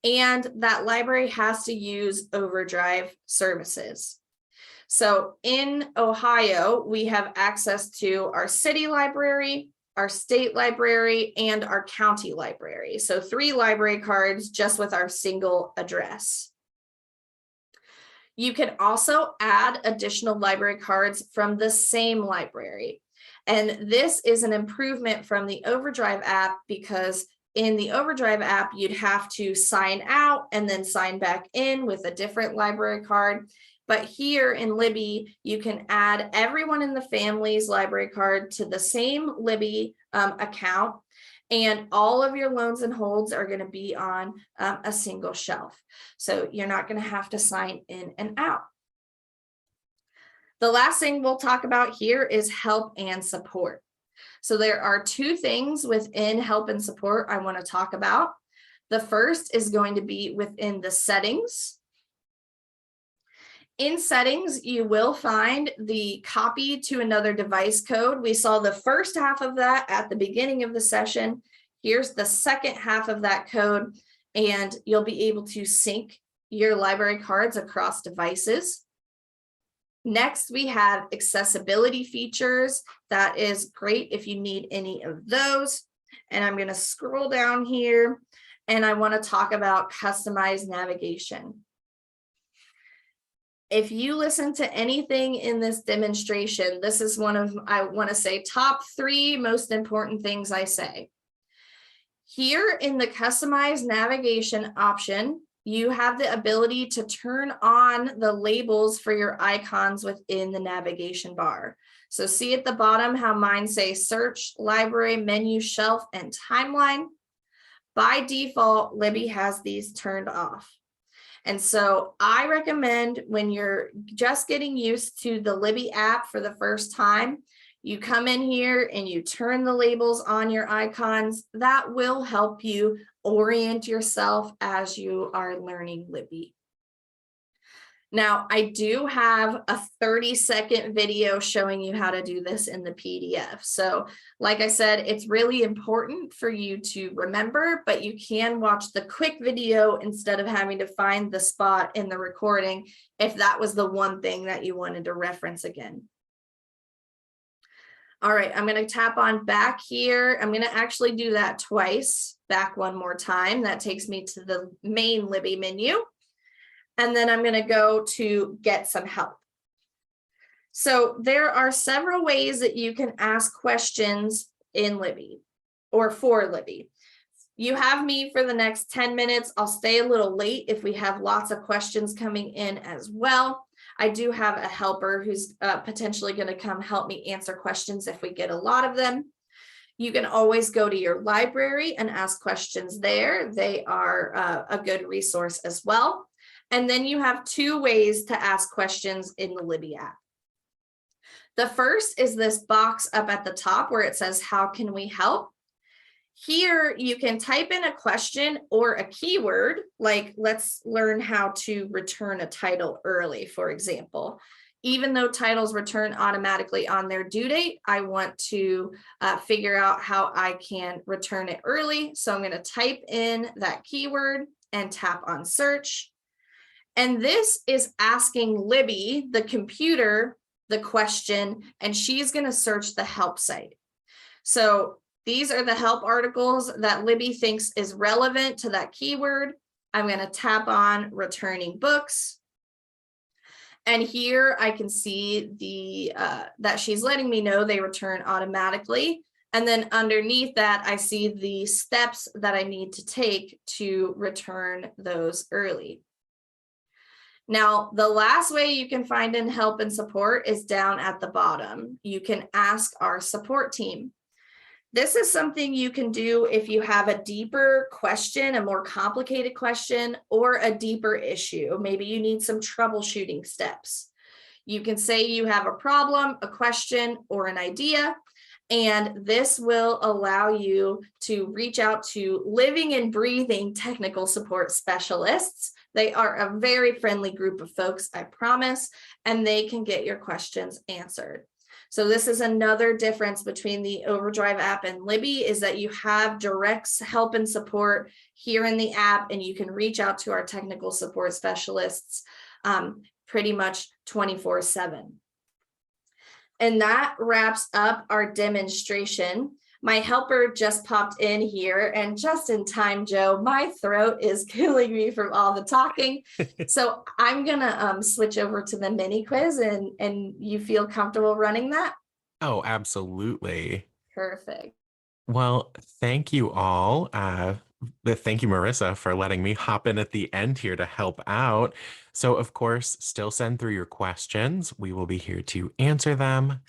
and that library has to use Overdrive services. So in Ohio, we have access to our city library, our state library, and our county library. So 3 library cards just with our single address. You can also add additional library cards from the same library. And this is an improvement from the Overdrive app, because in the Overdrive app, you'd have to sign out and then sign back in with a different library card. But here in Libby, you can add everyone in the family's library card to the same Libby account, and all of your loans and holds are going to be on a single shelf. So you're not going to have to sign in and out. The last thing we'll talk about here is help and support. So there are 2 things within help and support I want to talk about. The first is going to be within the settings. In settings, you will find the copy to another device code. We saw the first half of that at the beginning of the session. Here's the second half of that code, and you'll be able to sync your library cards across devices. Next, we have accessibility features. That is great if you need any of those. And I'm going to scroll down here, and I want to talk about customized navigation. If you listen to anything in this demonstration, this is one of, I want to say, top 3 most important things I say. Here in the customized navigation option, you have the ability to turn on the labels for your icons within the navigation bar. So see at the bottom how mine say search, library, menu, shelf, and timeline. By default, Libby has these turned off. And so I recommend, when you're just getting used to the Libby app for the first time, you come in here and you turn the labels on your icons. That will help you orient yourself as you are learning Libby. Now, I do have a 30-second video showing you how to do this in the PDF. So like I said, it's really important for you to remember, but you can watch the quick video instead of having to find the spot in the recording if that was the one thing that you wanted to reference again. All right, I'm going to tap on back here. I'm going to actually do that twice, back one more time. That takes me to the main Libby menu. And then I'm going to go to get some help. So there are several ways that you can ask questions in Libby or for Libby. You have me for the next 10 minutes. I'll stay a little late if we have lots of questions coming in as well. I do have a helper who's potentially going to come help me answer questions if we get a lot of them. You can always go to your library and ask questions there. They are a good resource as well. And then you have two ways to ask questions in the Libby app. The first is this box up at the top where it says, how can we help? Here, you can type in a question or a keyword, like let's learn how to return a title early, for example. Even though titles return automatically on their due date, I want to figure out how I can return it early. So I'm going to type in that keyword and tap on search. And this is asking Libby, the computer, the question, and she's going to search the help site. So these are the help articles that Libby thinks is relevant to that keyword. I'm going to tap on returning books. And here I can see that she's letting me know they return automatically. And then underneath that, I see the steps that I need to take to return those early. Now, the last way you can find in help and support is down at the bottom. You can ask our support team. This is something you can do if you have a deeper question, a more complicated question, or a deeper issue. Maybe you need some troubleshooting steps. You can say you have a problem, a question, or an idea, and this will allow you to reach out to living and breathing technical support specialists. They are a very friendly group of folks, I promise, and they can get your questions answered. So this is another difference between the Overdrive app and Libby, is that you have direct help and support here in the app, and you can reach out to our technical support specialists pretty much 24/7. And that wraps up our demonstration. My helper just popped in here, and just in time, Joe, my throat is killing me from all the talking. So I'm gonna switch over to the mini quiz, and you feel comfortable running that? Oh, absolutely. Perfect. Well, thank you all. Thank you, Marissa, for letting me hop in at the end here to help out. So, of course, still send through your questions. We will be here to answer them.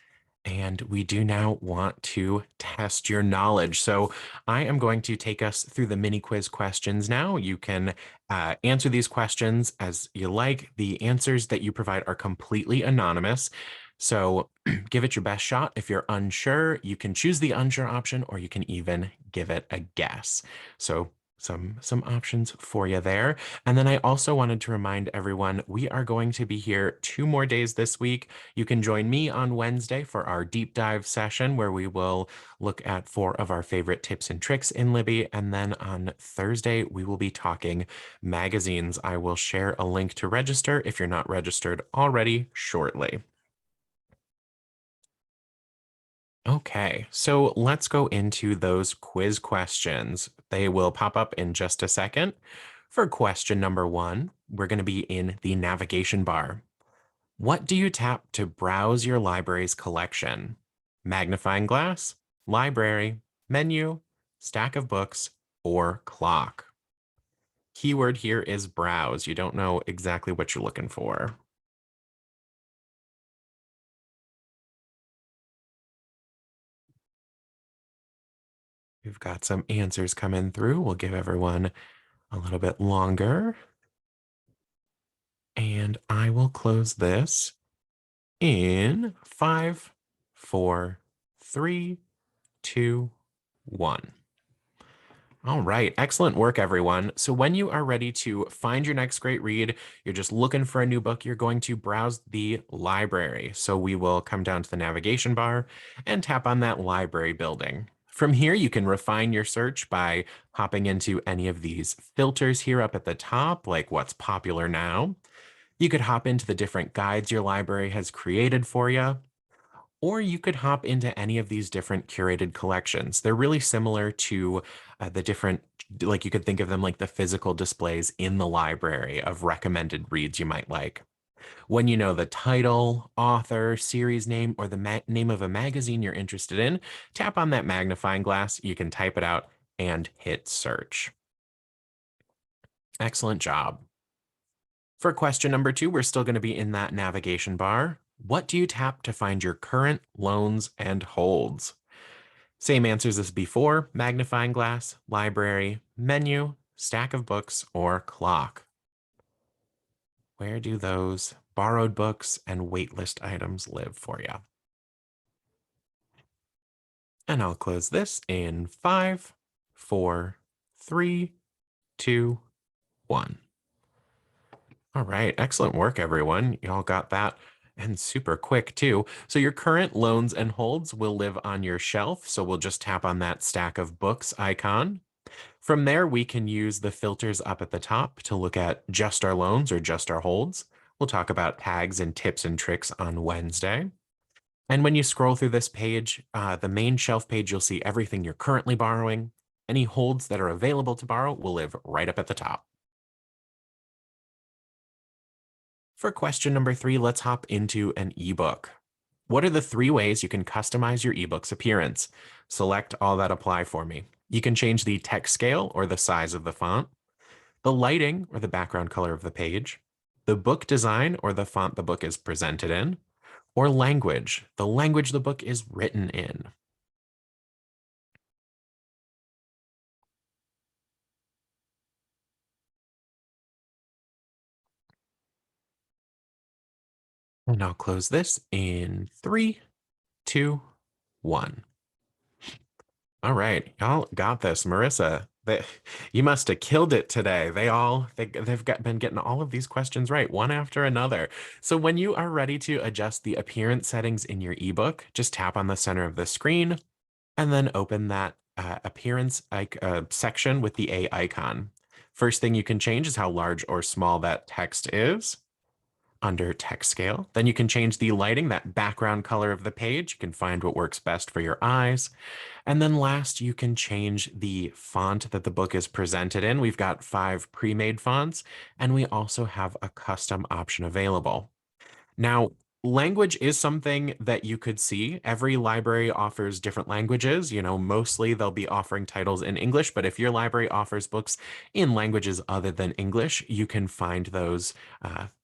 And we do now want to test your knowledge. So I am going to take us through the mini quiz questions now. You can answer these questions as you like. The answers that you provide are completely anonymous. So give it your best shot. If you're unsure, you can choose the unsure option, or you can even give it a guess. So some options for you there. And then I also wanted to remind everyone, we are going to be here 2 more days this week. You can join me on Wednesday for our deep dive session where we will look at 4 of our favorite tips and tricks in Libby. And then on Thursday, we will be talking magazines. I will share a link to register if you're not registered already shortly. Okay, so let's go into those quiz questions. They will pop up in just a second. For question number 1, we're going to be in the navigation bar. What do you tap to browse your library's collection? Magnifying glass, library, menu, stack of books, or clock? Keyword here is browse. You don't know exactly what you're looking for. We've got some answers coming through. We'll give everyone a little bit longer. And I will close this in 5, 4, 3, 2, 1. All right. Excellent work, everyone. So when you are ready to find your next great read, you're just looking for a new book, you're going to browse the library. So we will come down to the navigation bar and tap on that library building. From here, you can refine your search by hopping into any of these filters here up at the top, like what's popular now. You could hop into the different guides your library has created for you, or you could hop into any of these different curated collections. They're really similar to the different, like you could think of them like the physical displays in the library of recommended reads you might like. When you know the title, author, series name, or the name of a magazine you're interested in, tap on that magnifying glass. You can type it out and hit search. Excellent job. For question number 2, we're still going to be in that navigation bar. What do you tap to find your current loans and holds? Same answers as before: magnifying glass, library, menu, stack of books, or clock. Where do those borrowed books and waitlist items live for you? And I'll close this in 5, 4, 3, 2, 1. All right. Excellent work, everyone. Y'all got that and super quick, too. So, your current loans and holds will live on your shelf. So, we'll just tap on that stack of books icon. From there, we can use the filters up at the top to look at just our loans or just our holds. We'll talk about tags and tips and tricks on Wednesday. And when you scroll through this page, the main shelf page, you'll see everything you're currently borrowing. Any holds that are available to borrow will live right up at the top. For question number 3, let's hop into an ebook. What are the 3 ways you can customize your ebook's appearance? Select all that apply for me. You can change the text scale or the size of the font, the lighting or the background color of the page, the book design or the font the book is presented in, or language, the language the book is written in. And I'll close this in 3, 2, 1. All right, y'all got this, Marissa. You must have killed it today. Been getting all of these questions right, one after another. So when you are ready to adjust the appearance settings in your ebook, just tap on the center of the screen and then open that appearance section with the A icon. First thing you can change is how large or small that text is under text scale. Then you can change the lighting, that background color of the page. You can find what works best for your eyes. And then last, you can change the font that the book is presented in. We've got 5 pre-made fonts, and we also have a custom option available. Now, language is something that you could see. Every library offers different languages. Mostly they'll be offering titles in English, but if your library offers books in languages other than English, you can find those.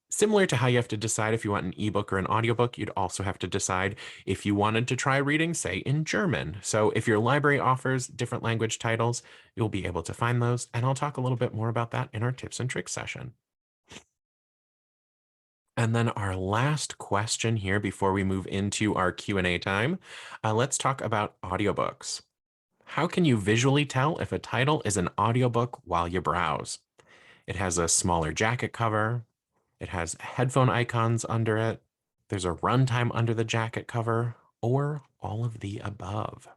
Similar to how you have to decide if you want an ebook or an audiobook, you'd also have to decide if you wanted to try reading, say, in German. So if your library offers different language titles, you'll be able to find those. And I'll talk a little bit more about that in our tips and tricks session. And then our last question here before we move into our Q&A time, let's talk about audiobooks. How can you visually tell if a title is an audiobook while you browse? It has a smaller jacket cover. It has headphone icons under it. There's a runtime under the jacket cover, or all of the above.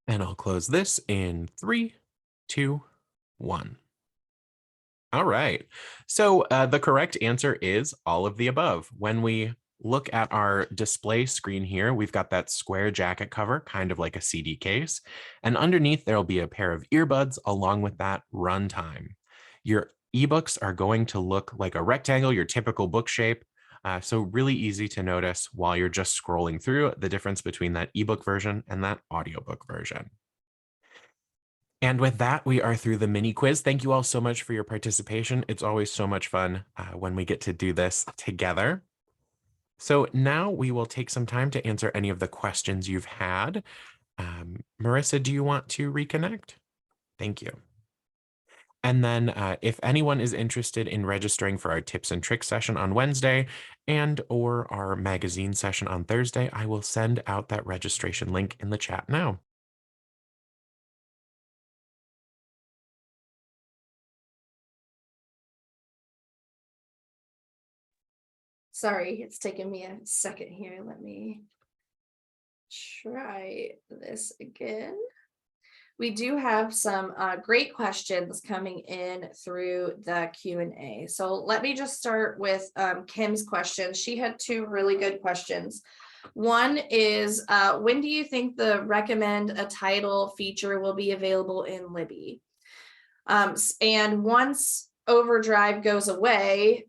And I'll close this in 3, 2, 1. All right. So the correct answer is all of the above. When we look at our display screen here, we've got that square jacket cover, kind of like a CD case. And underneath, there'll be a pair of earbuds along with that runtime. Your ebooks are going to look like a rectangle, your typical book shape. So really easy to notice while you're just scrolling through the difference between that ebook version and that audiobook version. And with that, we are through the mini quiz. Thank you all so much for your participation. It's always so much fun when we get to do this together. So now we will take some time to answer any of the questions you've had. Marissa, do you want to reconnect? Thank you. And then if anyone is interested in registering for our tips and tricks session on Wednesday and or our magazine session on Thursday, I will send out that registration link in the chat now. Sorry, it's taking me a second here. Let me try this again. We do have some great questions coming in through the Q&A. So let me just start with Kim's question. She had 2 really good questions. One is, when do you think the recommend a title feature will be available in Libby? And once Overdrive goes away,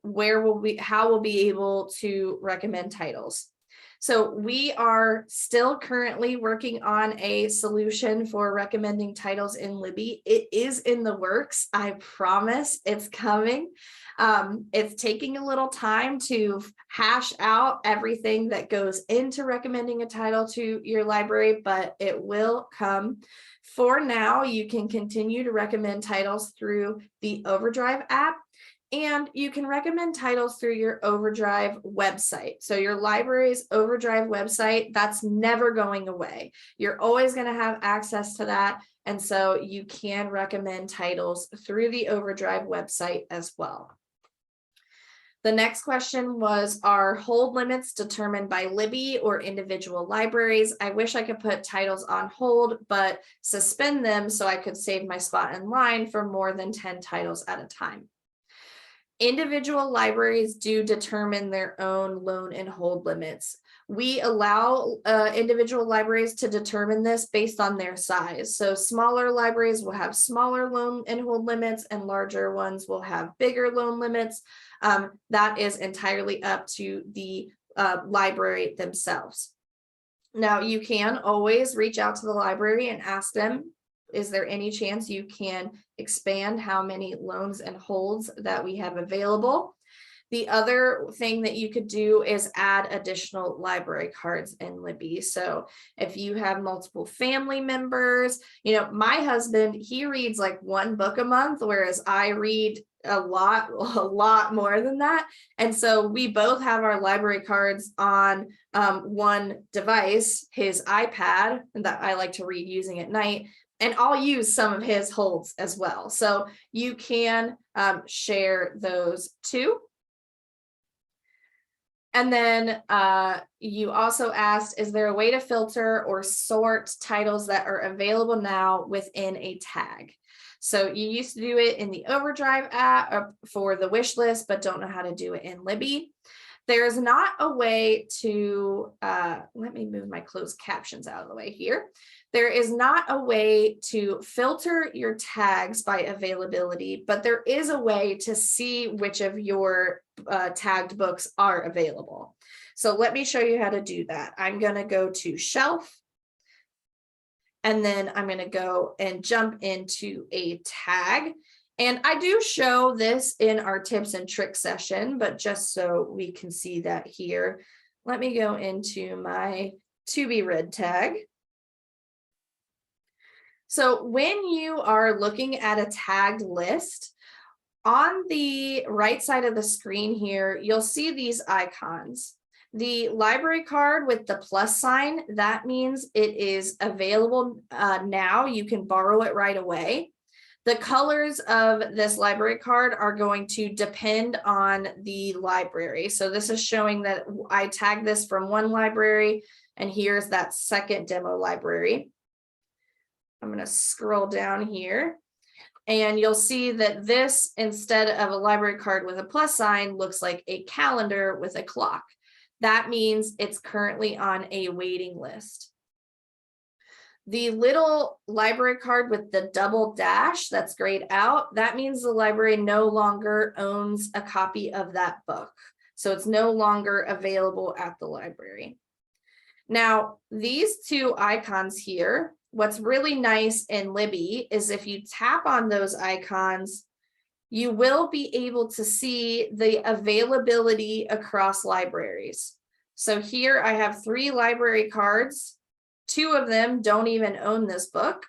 how we'll be able to recommend titles. So we are still currently working on a solution for recommending titles in Libby. It is in the works. I promise it's coming. It's taking a little time to hash out everything that goes into recommending a title to your library, but it will come. For now, you can continue to recommend titles through the Overdrive app, and you can recommend titles through your Overdrive website. So your library's Overdrive website, that's never going away. You're always going to have access to that. And so you can recommend titles through the Overdrive website as well. The next question was, are hold limits determined by Libby or individual libraries? I wish I could put titles on hold, but suspend them so I could save my spot in line for more than 10 titles at a time. Individual libraries do determine their own loan and hold limits. We allow individual libraries to determine this based on their size. So smaller libraries will have smaller loan and hold limits, and larger ones will have bigger loan limits. That is entirely up to the library themselves. Now, you can always reach out to the library and ask them, is there any chance you can expand how many loans and holds that we have available? The other thing that you could do is add additional library cards in Libby. So if you have multiple family members, my husband, he reads like one book a month, whereas I read a lot more than that. And so we both have our library cards on one device, his iPad, that I like to read using at night. And I'll use some of his holds as well. So you can share those too. And then you also asked, is there a way to filter or sort titles that are available now within a tag? So you used to do it in the Overdrive app for the wish list, but don't know how to do it in Libby. There's not a way to, let me move my closed captions out of the way here. There is not a way to filter your tags by availability, but there is a way to see which of your tagged books are available. So let me show you how to do that. I'm going to go to shelf, and then I'm going to go and jump into a tag. And I do show this in our tips and tricks session, but just so we can see that here, let me go into my to be read tag. So when you are looking at a tagged list, on the right side of the screen here, you'll see these icons. The library card with the plus sign, that means it is available now. You can borrow it right away. The colors of this library card are going to depend on the library. So this is showing that I tagged this from one library, and here's that second demo library. I'm going to scroll down here, and you'll see that this, instead of a library card with a plus sign, looks like a calendar with a clock. That means it's currently on a waiting list. The little library card with the double dash that's grayed out, that means the library no longer owns a copy of that book. So it's no longer available at the library. Now, these two icons here, what's really nice in Libby is if you tap on those icons, you will be able to see the availability across libraries. So here I have 3 library cards. 2 of them don't even own this book,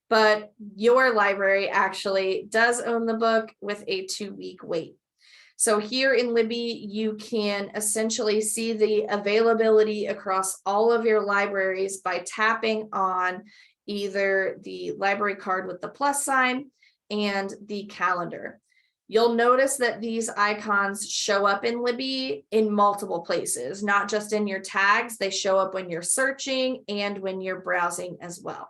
but your library actually does own the book with a 2-week wait. So here in Libby, you can essentially see the availability across all of your libraries by tapping on either the library card with the plus sign and the calendar. You'll notice that these icons show up in Libby in multiple places, not just in your tags. They show up when you're searching and when you're browsing as well.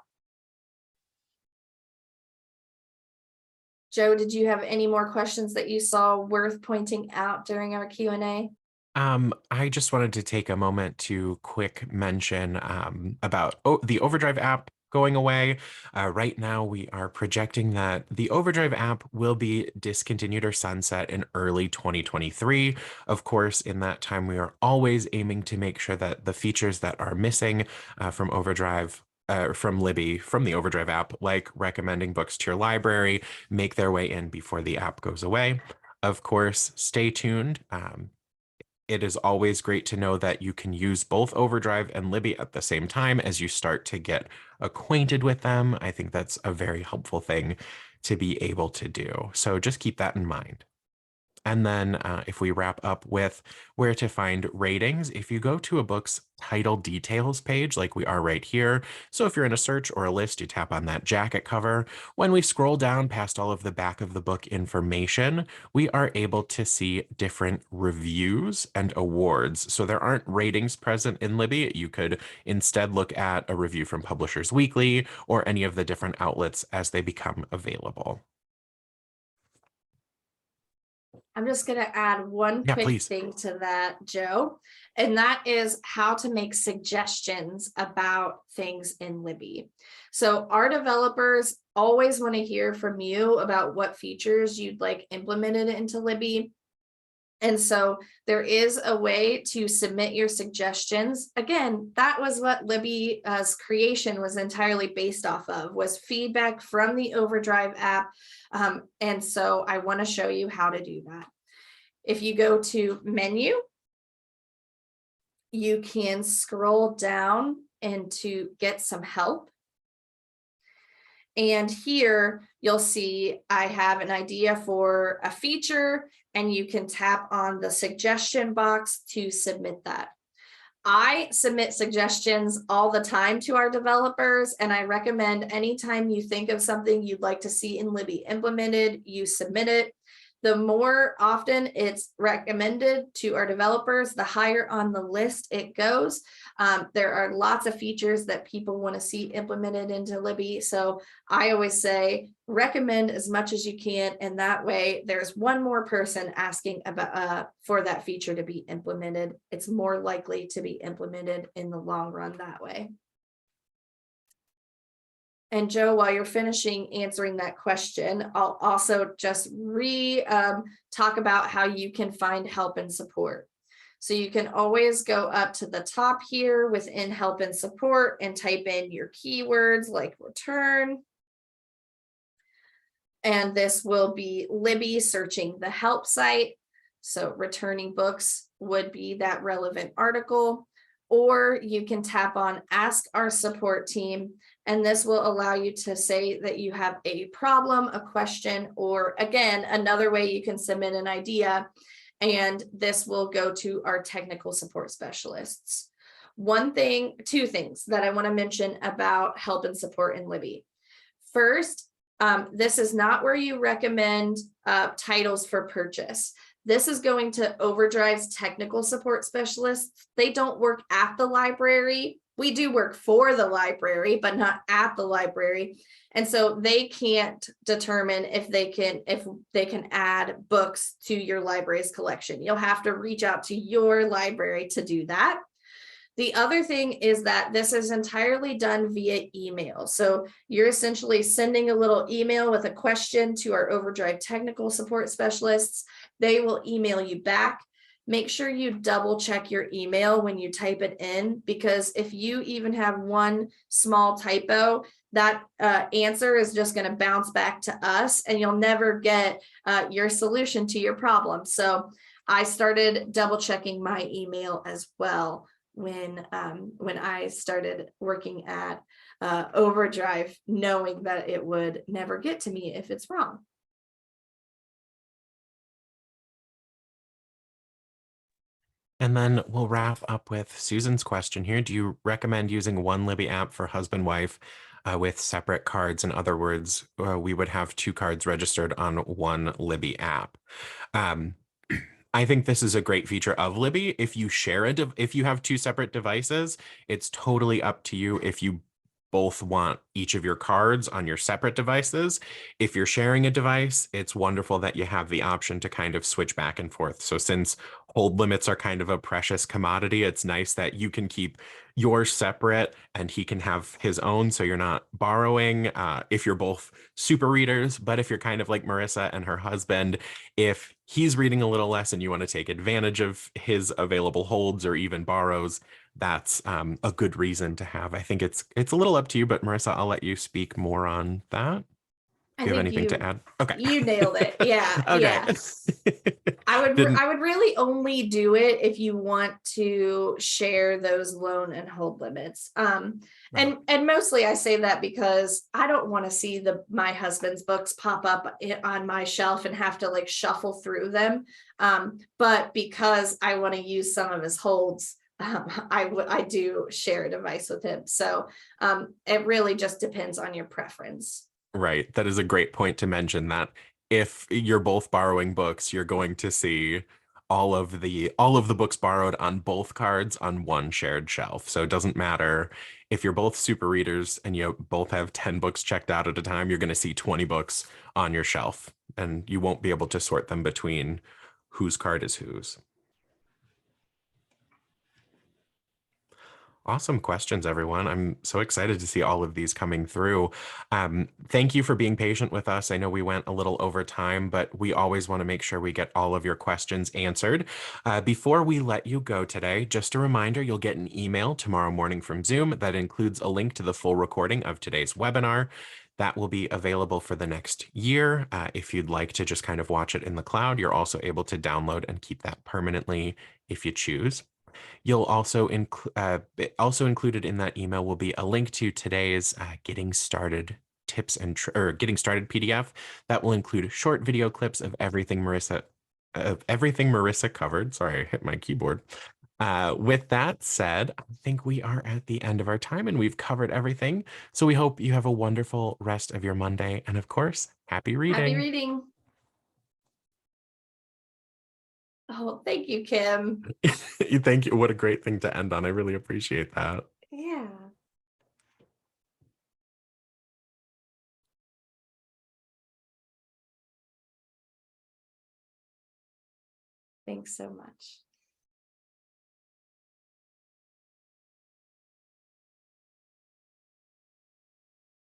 Joe, did you have any more questions that you saw worth pointing out during our Q&A? I just wanted to take a moment to quick mention about the Overdrive app going away. Right now, we are projecting that the Overdrive app will be discontinued or sunset in early 2023. Of course, in that time, we are always aiming to make sure that the features that are missing from Overdrive from Libby, from the Overdrive app, like recommending books to your library, make their way in before the app goes away. Of course, stay tuned. It is always great to know that you can use both Overdrive and Libby at the same time as you start to get acquainted with them. I think that's a very helpful thing to be able to do. So just keep that in mind. And then if we wrap up with where to find ratings, if you go to a book's title details page, like we are right here. So if you're in a search or a list, you tap on that jacket cover. When we scroll down past all of the back of the book information, we are able to see different reviews and awards. So there aren't ratings present in Libby. You could instead look at a review from Publishers Weekly or any of the different outlets as they become available. I'm just going to add one Yeah, quick please. thing to that, Joe, and that is how to make suggestions about things in Libby. So our developers always want to hear from you about what features you'd like implemented into Libby. And so there is a way to submit your suggestions. Again, that was what Libby's creation was entirely based off of, was feedback from the Overdrive app. And so I want to show you how to do that. If you go to menu, you can scroll down and to get some help. And here you'll see I have an idea for a feature, and you can tap on the suggestion box to submit that. I submit suggestions all the time to our developers, and I recommend anytime you think of something you'd like to see in Libby implemented, you submit it. The more often it's recommended to our developers, the higher on the list it goes. There are lots of features that people want to see implemented into Libby. So I always say recommend as much as you can. And that way there's one more person asking about for that feature to be implemented. It's more likely to be implemented in the long run that way. And Joe, while you're finishing answering that question, I'll also just talk about how you can find help and support. So you can always go up to the top here within help and support and type in your keywords like return. And this will be Libby searching the help site. So returning books would be that relevant article. Or you can tap on ask our support team, and this will allow you to say that you have a problem, a question, or again, another way you can submit an idea, and this will go to our technical support specialists. Two things that I want to mention about help and support in Libby. First, this is not where you recommend titles for purchase. This is going to Overdrive's technical support specialists. They don't work at the library. We do work for the library, but not at the library. And so they can't determine if they can add books to your library's collection. You'll have to reach out to your library to do that. The other thing is that this is entirely done via email. So you're essentially sending a little email with a question to our Overdrive technical support specialists. They will email you back. Make sure you double check your email when you type it in, because if you even have one small typo, that answer is just going to bounce back to us and you'll never get your solution to your problem. So I started double checking my email as well when I started working at Overdrive, knowing that it would never get to me if it's wrong. And then we'll wrap up with Susan's question here. Do you recommend using one Libby app for husband-wife with separate cards? In other words, we would have two cards registered on one Libby app. I think this is a great feature of Libby. If you if you have two separate devices, it's totally up to you if you both want each of your cards on your separate devices. If you're sharing a device, it's wonderful that you have the option to kind of switch back and forth. So since hold limits are kind of a precious commodity. It's nice that you can keep yours separate and he can have his own, so you're not borrowing if you're both super readers. But if you're kind of like Marissa and her husband, if he's reading a little less and you want to take advantage of his available holds or even borrows, that's a good reason to have. I think it's a little up to you, but Marissa, I'll let you speak more on that. I Do you have think anything to add? Okay. you nailed it. Yeah, Okay. yeah. Didn't I would really only do it if you want to share those loan and hold limits. Right. And mostly I say that because I don't want to see my husband's books pop up on my shelf and have to like shuffle through them. But because I want to use some of his holds, I do share a device with him. So it really just depends on your preference. Right. That is a great point to mention that if you're both borrowing books, you're going to see all of the books borrowed on both cards on one shared shelf. So it doesn't matter if you're both super readers and you both have 10 books checked out at a time, you're going to see 20 books on your shelf and you won't be able to sort them between whose card is whose. Awesome questions, everyone. I'm so excited to see all of these coming through. Thank you for being patient with us. I know we went a little over time, but we always want to make sure we get all of your questions answered. Before we let you go today, just a reminder, you'll get an email tomorrow morning from Zoom that includes a link to the full recording of today's webinar. That will be available for the next year. If you'd like to just kind of watch it in the cloud, you're also able to download and keep that permanently if you choose. You'll also included in that email will be a link to today's getting started tips and or getting started PDF that will include short video clips of everything Marissa covered. Sorry, I hit my keyboard. With that said, I think we are at the end of our time and we've covered everything. So we hope you have a wonderful rest of your Monday. And of course, happy Happy reading. reading. Oh, thank you, Kim. Thank you. What a great thing to end on. I really appreciate that. Yeah. Thanks so much.